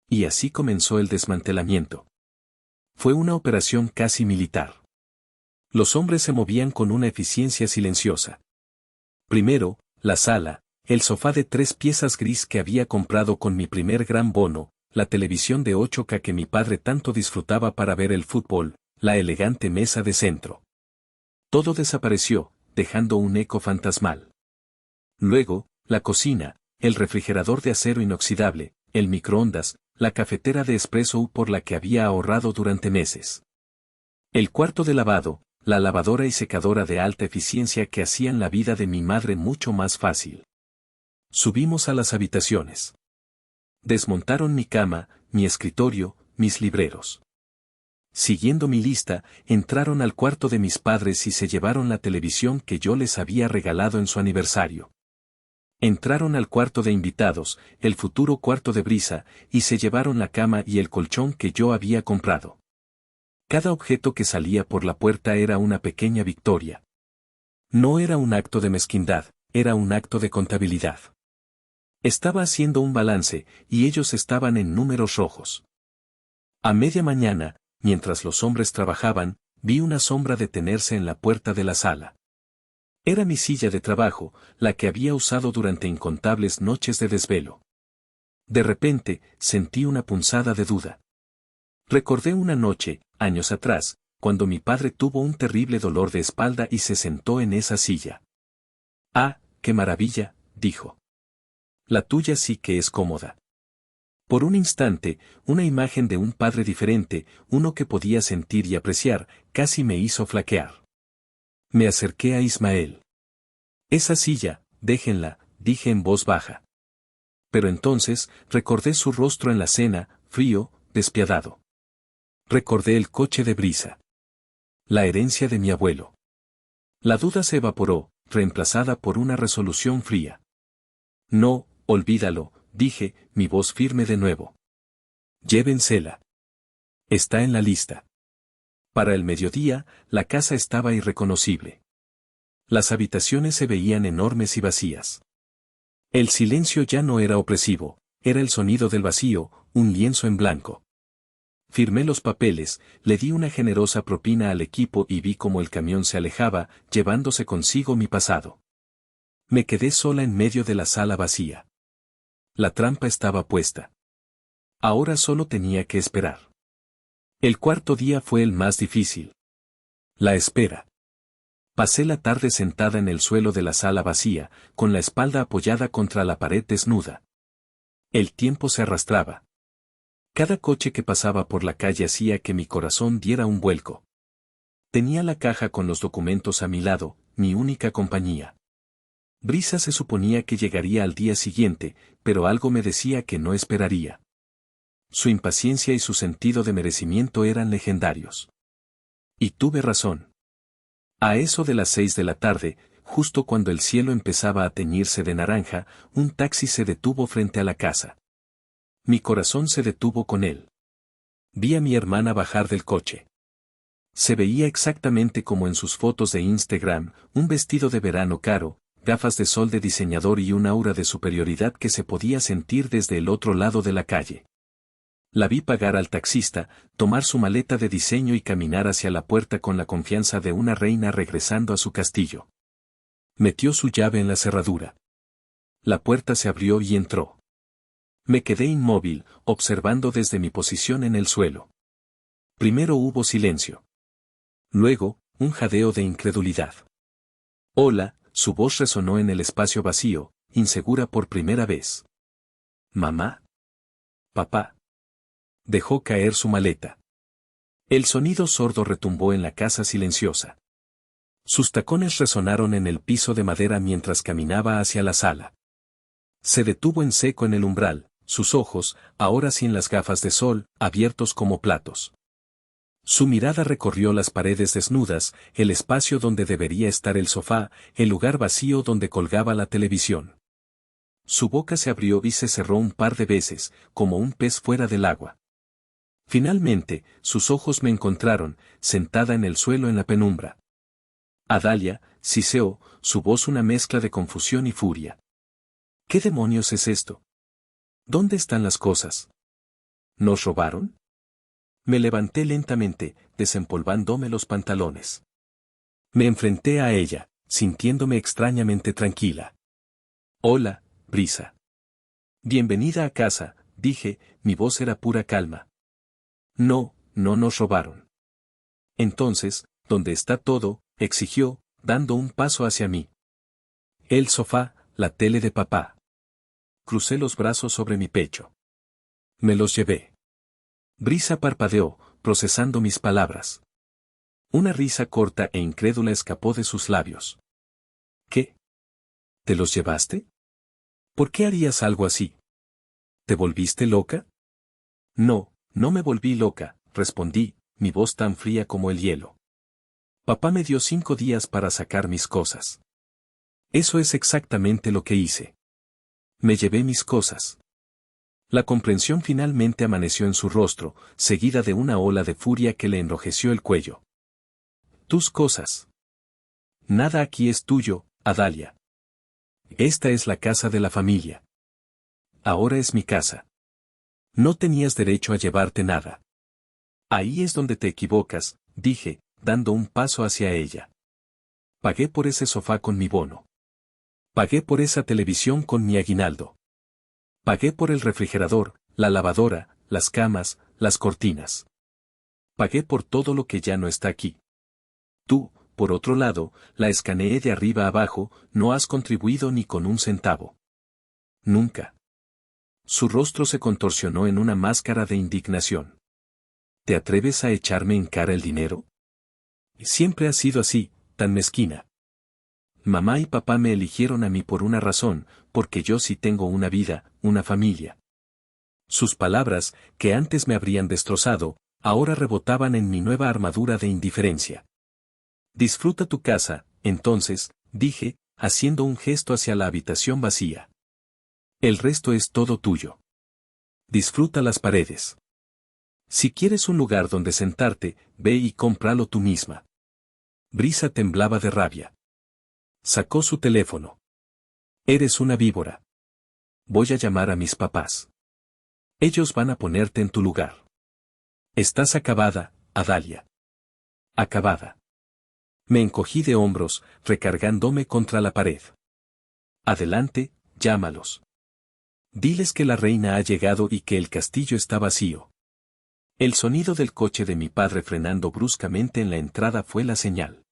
Y así comenzó el desmantelamiento. Fue una operación casi militar. Los hombres se movían con una eficiencia silenciosa. Primero, la sala, el sofá de 3 piezas gris que había comprado con mi primer gran bono, la televisión de 8K que mi padre tanto disfrutaba para ver el fútbol, la elegante mesa de centro. Todo desapareció, dejando un eco fantasmal. Luego, la cocina, el refrigerador de acero inoxidable, el microondas, la cafetera de espresso por la que había ahorrado durante meses. El cuarto de lavado, la lavadora y secadora de alta eficiencia que hacían la vida de mi madre mucho más fácil. Subimos a las habitaciones. Desmontaron mi cama, mi escritorio, mis libreros. Siguiendo mi lista, entraron al cuarto de mis padres y se llevaron la televisión que yo les había regalado en su aniversario. Entraron al cuarto de invitados, el futuro cuarto de Brisa, y se llevaron la cama y el colchón que yo había comprado. Cada objeto que salía por la puerta era una pequeña victoria. No era un acto de mezquindad, era un acto de contabilidad. Estaba haciendo un balance, y ellos estaban en números rojos. A media mañana, mientras los hombres trabajaban, vi una sombra detenerse en la puerta de la sala. Era mi silla de trabajo, la que había usado durante incontables noches de desvelo. De repente, sentí una punzada de duda. Recordé una noche, años atrás, cuando mi padre tuvo un terrible dolor de espalda y se sentó en esa silla. «Ah, qué maravilla», dijo. «La tuya sí que es cómoda». Por un instante, una imagen de un padre diferente, uno que podía sentir y apreciar, casi me hizo flaquear. Me acerqué a Ismael. «Esa silla, déjenla», dije en voz baja. Pero entonces, recordé su rostro en la cena, frío, despiadado. Recordé el coche de Brisa. La herencia de mi abuelo. La duda se evaporó, reemplazada por una resolución fría. «No, olvídalo», dije, mi voz firme de nuevo. «Llévensela. Está en la lista». Para el mediodía, la casa estaba irreconocible. Las habitaciones se veían enormes y vacías. El silencio ya no era opresivo, era el sonido del vacío, un lienzo en blanco. Firmé los papeles, le di una generosa propina al equipo y vi cómo el camión se alejaba, llevándose consigo mi pasado. Me quedé sola en medio de la sala vacía. La trampa estaba puesta. Ahora solo tenía que esperar. El cuarto día fue el más difícil. La espera. Pasé la tarde sentada en el suelo de la sala vacía, con la espalda apoyada contra la pared desnuda. El tiempo se arrastraba. Cada coche que pasaba por la calle hacía que mi corazón diera un vuelco. Tenía la caja con los documentos a mi lado, mi única compañía. Brisa se suponía que llegaría al día siguiente, pero algo me decía que no esperaría. Su impaciencia y su sentido de merecimiento eran legendarios. Y tuve razón. A eso de las 6 de la tarde, justo cuando el cielo empezaba a teñirse de naranja, un taxi se detuvo frente a la casa. Mi corazón se detuvo con él. Vi a mi hermana bajar del coche. Se veía exactamente como en sus fotos de Instagram, un vestido de verano caro, gafas de sol de diseñador y un aura de superioridad que se podía sentir desde el otro lado de la calle. La vi pagar al taxista, tomar su maleta de diseño y caminar hacia la puerta con la confianza de una reina regresando a su castillo. Metió su llave en la cerradura. La puerta se abrió y entró. Me quedé inmóvil, observando desde mi posición en el suelo. Primero hubo silencio. Luego, un jadeo de incredulidad. Hola, su voz resonó en el espacio vacío, insegura por primera vez. ¿Mamá? ¿Papá? Dejó caer su maleta. El sonido sordo retumbó en la casa silenciosa. Sus tacones resonaron en el piso de madera mientras caminaba hacia la sala. Se detuvo en seco en el umbral, sus ojos, ahora sin las gafas de sol, abiertos como platos. Su mirada recorrió las paredes desnudas, el espacio donde debería estar el sofá, el lugar vacío donde colgaba la televisión. Su boca se abrió y se cerró un par de veces, como un pez fuera del agua. Finalmente, sus ojos me encontraron, sentada en el suelo en la penumbra. Adalia, siseó, su voz una mezcla de confusión y furia. ¿Qué demonios es esto? ¿Dónde están las cosas? ¿Nos robaron? Me levanté lentamente, desempolvándome los pantalones. Me enfrenté a ella, sintiéndome extrañamente tranquila. Hola, Brisa. Bienvenida a casa, dije, mi voz era pura calma. No, no nos robaron. Entonces, ¿dónde está todo?, exigió, dando un paso hacia mí. El sofá, la tele de papá. Crucé los brazos sobre mi pecho. Me los llevé. Brisa parpadeó, procesando mis palabras. Una risa corta e incrédula escapó de sus labios. ¿Qué? ¿Te los llevaste? ¿Por qué harías algo así? ¿Te volviste loca? No, no me volví loca, respondí, mi voz tan fría como el hielo. Papá me dio 5 días para sacar mis cosas. Eso es exactamente lo que hice. Me llevé mis cosas. La comprensión finalmente amaneció en su rostro, seguida de una ola de furia que le enrojeció el cuello. Tus cosas. Nada aquí es tuyo, Adalia. Esta es la casa de la familia. Ahora es mi casa. No tenías derecho a llevarte nada. Ahí es donde te equivocas, dije, dando un paso hacia ella. Pagué por ese sofá con mi bono. Pagué por esa televisión con mi aguinaldo. Pagué por el refrigerador, la lavadora, las camas, las cortinas. Pagué por todo lo que ya no está aquí. Tú, por otro lado, la escaneé de arriba abajo, no has contribuido ni con un centavo. Nunca. Su rostro se contorsionó en una máscara de indignación. ¿Te atreves a echarme en cara el dinero? Siempre has sido así, tan mezquina. Mamá y papá me eligieron a mí por una razón, porque yo sí tengo una vida, una familia. Sus palabras, que antes me habrían destrozado, ahora rebotaban en mi nueva armadura de indiferencia. Disfruta tu casa, entonces, dije, haciendo un gesto hacia la habitación vacía. El resto es todo tuyo. Disfruta las paredes. Si quieres un lugar donde sentarte, ve y cómpralo tú misma. Brisa temblaba de rabia. Sacó su teléfono. Eres una víbora. Voy a llamar a mis papás. Ellos van a ponerte en tu lugar. Estás acabada, Adalia. Acabada. Me encogí de hombros, recargándome contra la pared. Adelante, llámalos. Diles que la reina ha llegado y que el castillo está vacío. El sonido del coche de mi padre frenando bruscamente en la entrada fue la señal.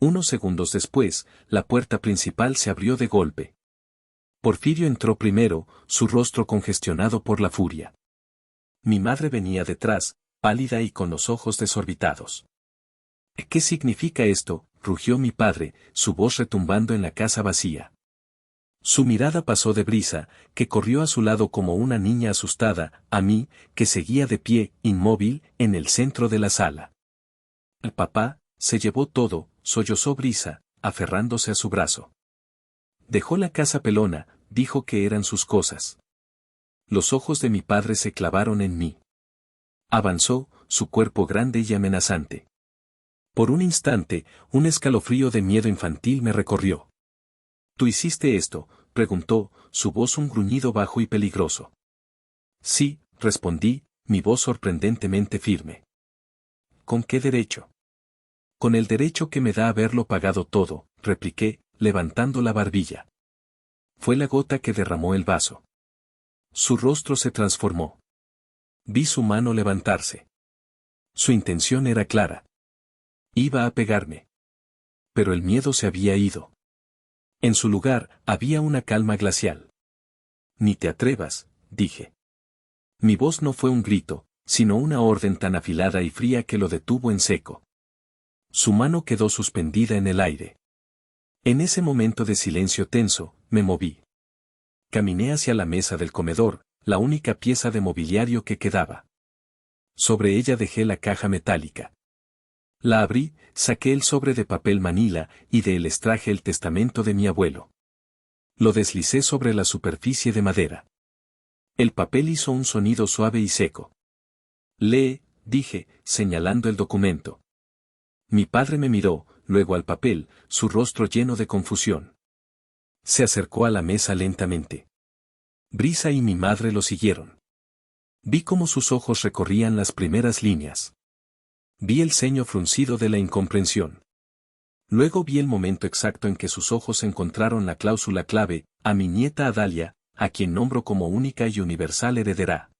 Unos segundos después, la puerta principal se abrió de golpe. Porfirio entró primero, su rostro congestionado por la furia. Mi madre venía detrás, pálida y con los ojos desorbitados. ¿Qué significa esto?, rugió mi padre, su voz retumbando en la casa vacía. Su mirada pasó de Brisa, que corrió a su lado como una niña asustada, a mí, que seguía de pie, inmóvil, en el centro de la sala. El papá, se llevó todo, sollozó Brisa, aferrándose a su brazo. Dejó la casa pelona, dijo que eran sus cosas. Los ojos de mi padre se clavaron en mí. Avanzó, su cuerpo grande y amenazante. Por un instante, un escalofrío de miedo infantil me recorrió. ¿Tú hiciste esto?, preguntó, su voz un gruñido bajo y peligroso. Sí, respondí, mi voz sorprendentemente firme. ¿Con qué derecho? Con el derecho que me da haberlo pagado todo, repliqué, levantando la barbilla. Fue la gota que derramó el vaso. Su rostro se transformó. Vi su mano levantarse. Su intención era clara. Iba a pegarme. Pero el miedo se había ido. En su lugar, había una calma glacial. Ni te atrevas, dije. Mi voz no fue un grito, sino una orden tan afilada y fría que lo detuvo en seco. Su mano quedó suspendida en el aire. En ese momento de silencio tenso, me moví. Caminé hacia la mesa del comedor, la única pieza de mobiliario que quedaba. Sobre ella dejé la caja metálica. La abrí, saqué el sobre de papel manila y de él extraje el testamento de mi abuelo. Lo deslicé sobre la superficie de madera. El papel hizo un sonido suave y seco. Lee, dije, señalando el documento. Mi padre me miró, luego al papel, su rostro lleno de confusión. Se acercó a la mesa lentamente. Brisa y mi madre lo siguieron. Vi cómo sus ojos recorrían las primeras líneas. Vi el ceño fruncido de la incomprensión. Luego vi el momento exacto en que sus ojos encontraron la cláusula clave, a mi nieta Adalia, a quien nombro como única y universal heredera.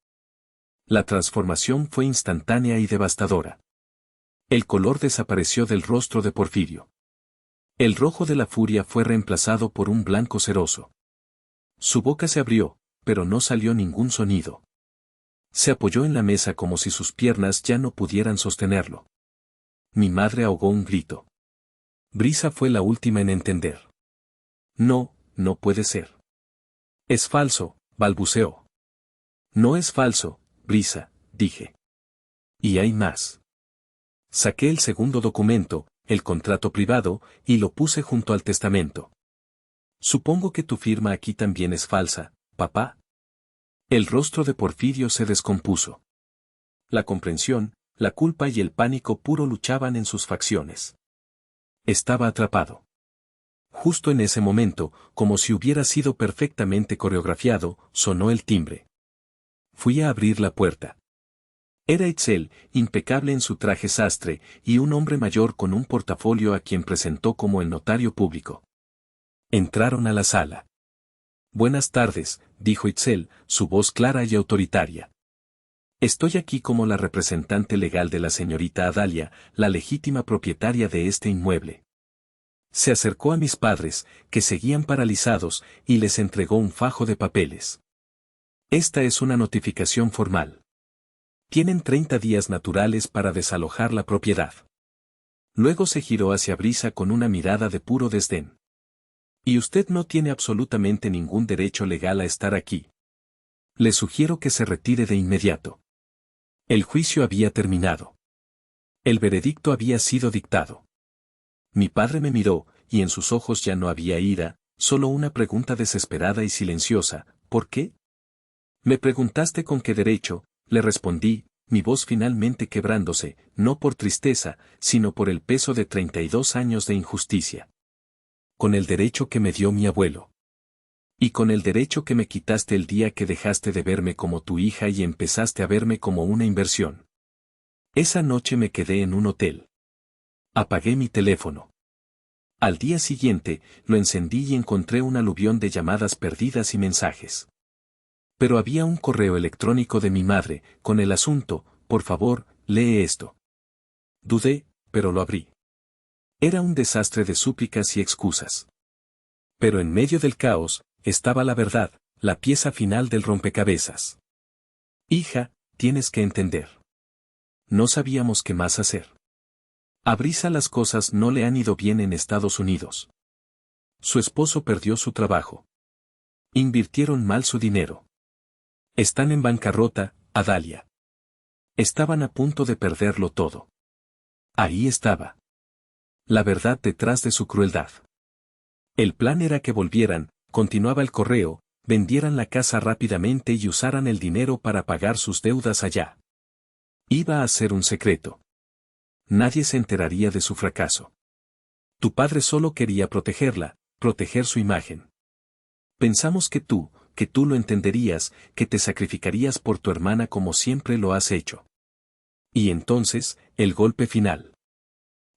La transformación fue instantánea y devastadora. El color desapareció del rostro de Porfirio. El rojo de la furia fue reemplazado por un blanco ceroso. Su boca se abrió, pero no salió ningún sonido. Se apoyó en la mesa como si sus piernas ya no pudieran sostenerlo. Mi madre ahogó un grito. Brisa fue la última en entender. No, no puede ser. Es falso, balbuceó. No es falso, Brisa, dije. Y hay más. Saqué el segundo documento, el contrato privado, y lo puse junto al testamento. Supongo que tu firma aquí también es falsa, papá. El rostro de Porfirio se descompuso. La comprensión, la culpa y el pánico puro luchaban en sus facciones. Estaba atrapado. Justo en ese momento, como si hubiera sido perfectamente coreografiado, sonó el timbre. Fui a abrir la puerta. Era Itzel, impecable en su traje sastre, y un hombre mayor con un portafolio a quien presentó como el notario público. Entraron a la sala. Buenas tardes, dijo Itzel, su voz clara y autoritaria. Estoy aquí como la representante legal de la señorita Adalia, la legítima propietaria de este inmueble. Se acercó a mis padres, que seguían paralizados, y les entregó un fajo de papeles. Esta es una notificación formal. Tienen 30 días naturales para desalojar la propiedad. Luego se giró hacia Brisa con una mirada de puro desdén. Y usted no tiene absolutamente ningún derecho legal a estar aquí. Le sugiero que se retire de inmediato. El juicio había terminado. El veredicto había sido dictado. Mi padre me miró, y en sus ojos ya no había ira, solo una pregunta desesperada y silenciosa, ¿por qué? Me preguntaste con qué derecho, le respondí, mi voz finalmente quebrándose, no por tristeza, sino por el peso de 32 años de injusticia. Con el derecho que me dio mi abuelo. Y con el derecho que me quitaste el día que dejaste de verme como tu hija y empezaste a verme como una inversión. Esa noche me quedé en un hotel. Apagué mi teléfono. Al día siguiente, lo encendí y encontré un aluvión de llamadas perdidas y mensajes. Pero había un correo electrónico de mi madre, con el asunto, por favor, lee esto. Dudé, pero lo abrí. Era un desastre de súplicas y excusas. Pero en medio del caos, estaba la verdad, la pieza final del rompecabezas. Hija, tienes que entender. No sabíamos qué más hacer. A Brisa las cosas no le han ido bien en Estados Unidos. Su esposo perdió su trabajo. Invirtieron mal su dinero. Están en bancarrota, Adalia. Estaban a punto de perderlo todo. Ahí estaba la verdad detrás de su crueldad. El plan era que volvieran, continuaba el correo, vendieran la casa rápidamente y usaran el dinero para pagar sus deudas allá. Iba a ser un secreto. Nadie se enteraría de su fracaso. Tu padre solo quería protegerla, proteger su imagen. Pensamos que tú lo entenderías, que te sacrificarías por tu hermana como siempre lo has hecho. Y entonces, el golpe final.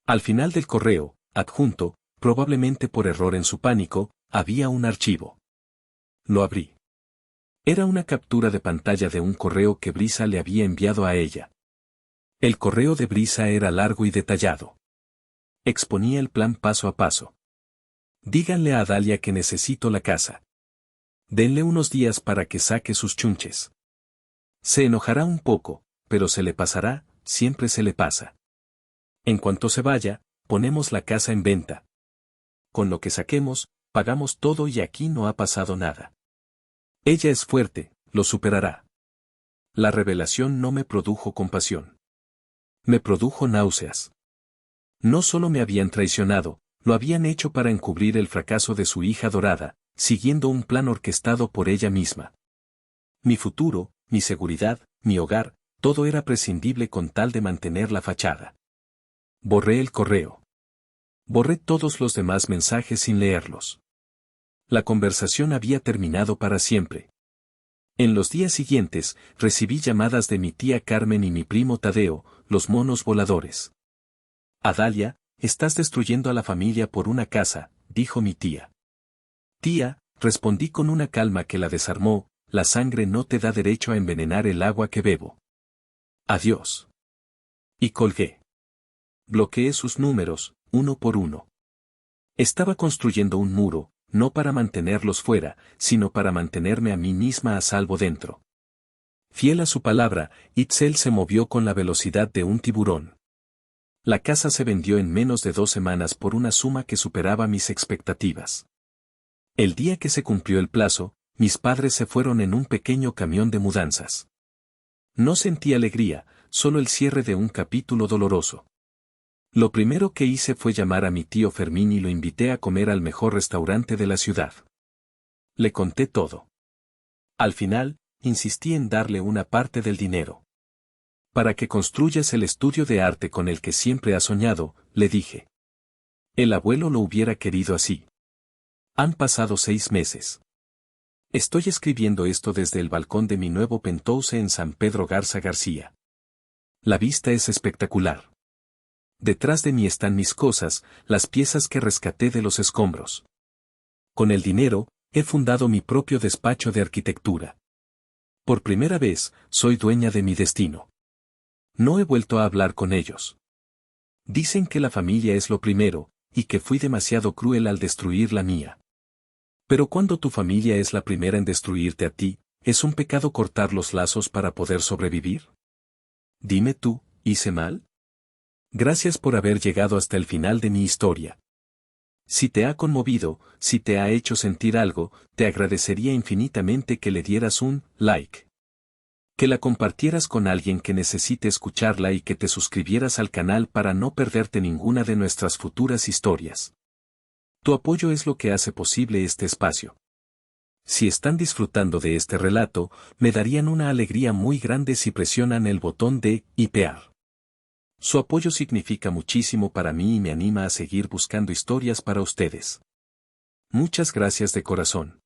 Al final del correo, adjunto, probablemente por error en su pánico, había un archivo. Lo abrí. Era una captura de pantalla de un correo que Brisa le había enviado a ella. El correo de Brisa era largo y detallado. Exponía el plan paso a paso. Díganle a Adalia que necesito la casa. Denle unos días para que saque sus chunches. Se enojará un poco, pero se le pasará, siempre se le pasa. En cuanto se vaya, ponemos la casa en venta. Con lo que saquemos, pagamos todo y aquí no ha pasado nada. Ella es fuerte, lo superará. La revelación no me produjo compasión. Me produjo náuseas. No solo me habían traicionado, lo habían hecho para encubrir el fracaso de su hija dorada, siguiendo un plan orquestado por ella misma. Mi futuro, mi seguridad, mi hogar, todo era prescindible con tal de mantener la fachada. Borré el correo. Borré todos los demás mensajes sin leerlos. La conversación había terminado para siempre. En los días siguientes, recibí llamadas de mi tía Carmen y mi primo Tadeo, los monos voladores. Adalia, estás destruyendo a la familia por una casa, dijo mi tía. Tía, respondí con una calma que la desarmó, la sangre no te da derecho a envenenar el agua que bebo. Adiós. Y colgué. Bloqueé sus números, uno por uno. Estaba construyendo un muro, no para mantenerlos fuera, sino para mantenerme a mí misma a salvo dentro. Fiel a su palabra, Itzel se movió con la velocidad de un tiburón. La casa se vendió en menos de 2 semanas por una suma que superaba mis expectativas. El día que se cumplió el plazo, mis padres se fueron en un pequeño camión de mudanzas. No sentí alegría, solo el cierre de un capítulo doloroso. Lo primero que hice fue llamar a mi tío Fermín y lo invité a comer al mejor restaurante de la ciudad. Le conté todo. Al final, insistí en darle una parte del dinero. Para que construyas el estudio de arte con el que siempre has soñado, le dije. El abuelo lo hubiera querido así. Han pasado 6 meses. Estoy escribiendo esto desde el balcón de mi nuevo penthouse en San Pedro Garza García. La vista es espectacular. Detrás de mí están mis cosas, las piezas que rescaté de los escombros. Con el dinero, he fundado mi propio despacho de arquitectura. Por primera vez, soy dueña de mi destino. No he vuelto a hablar con ellos. Dicen que la familia es lo primero, y que fui demasiado cruel al destruir la mía. Pero cuando tu familia es la primera en destruirte a ti, ¿es un pecado cortar los lazos para poder sobrevivir? Dime tú, ¿hice mal? Gracias por haber llegado hasta el final de mi historia. Si te ha conmovido, si te ha hecho sentir algo, te agradecería infinitamente que le dieras un like. Que la compartieras con alguien que necesite escucharla y que te suscribieras al canal para no perderte ninguna de nuestras futuras historias. Tu apoyo es lo que hace posible este espacio. Si están disfrutando de este relato, me darían una alegría muy grande si presionan el botón de hipear. Su apoyo significa muchísimo para mí y me anima a seguir buscando historias para ustedes. Muchas gracias de corazón.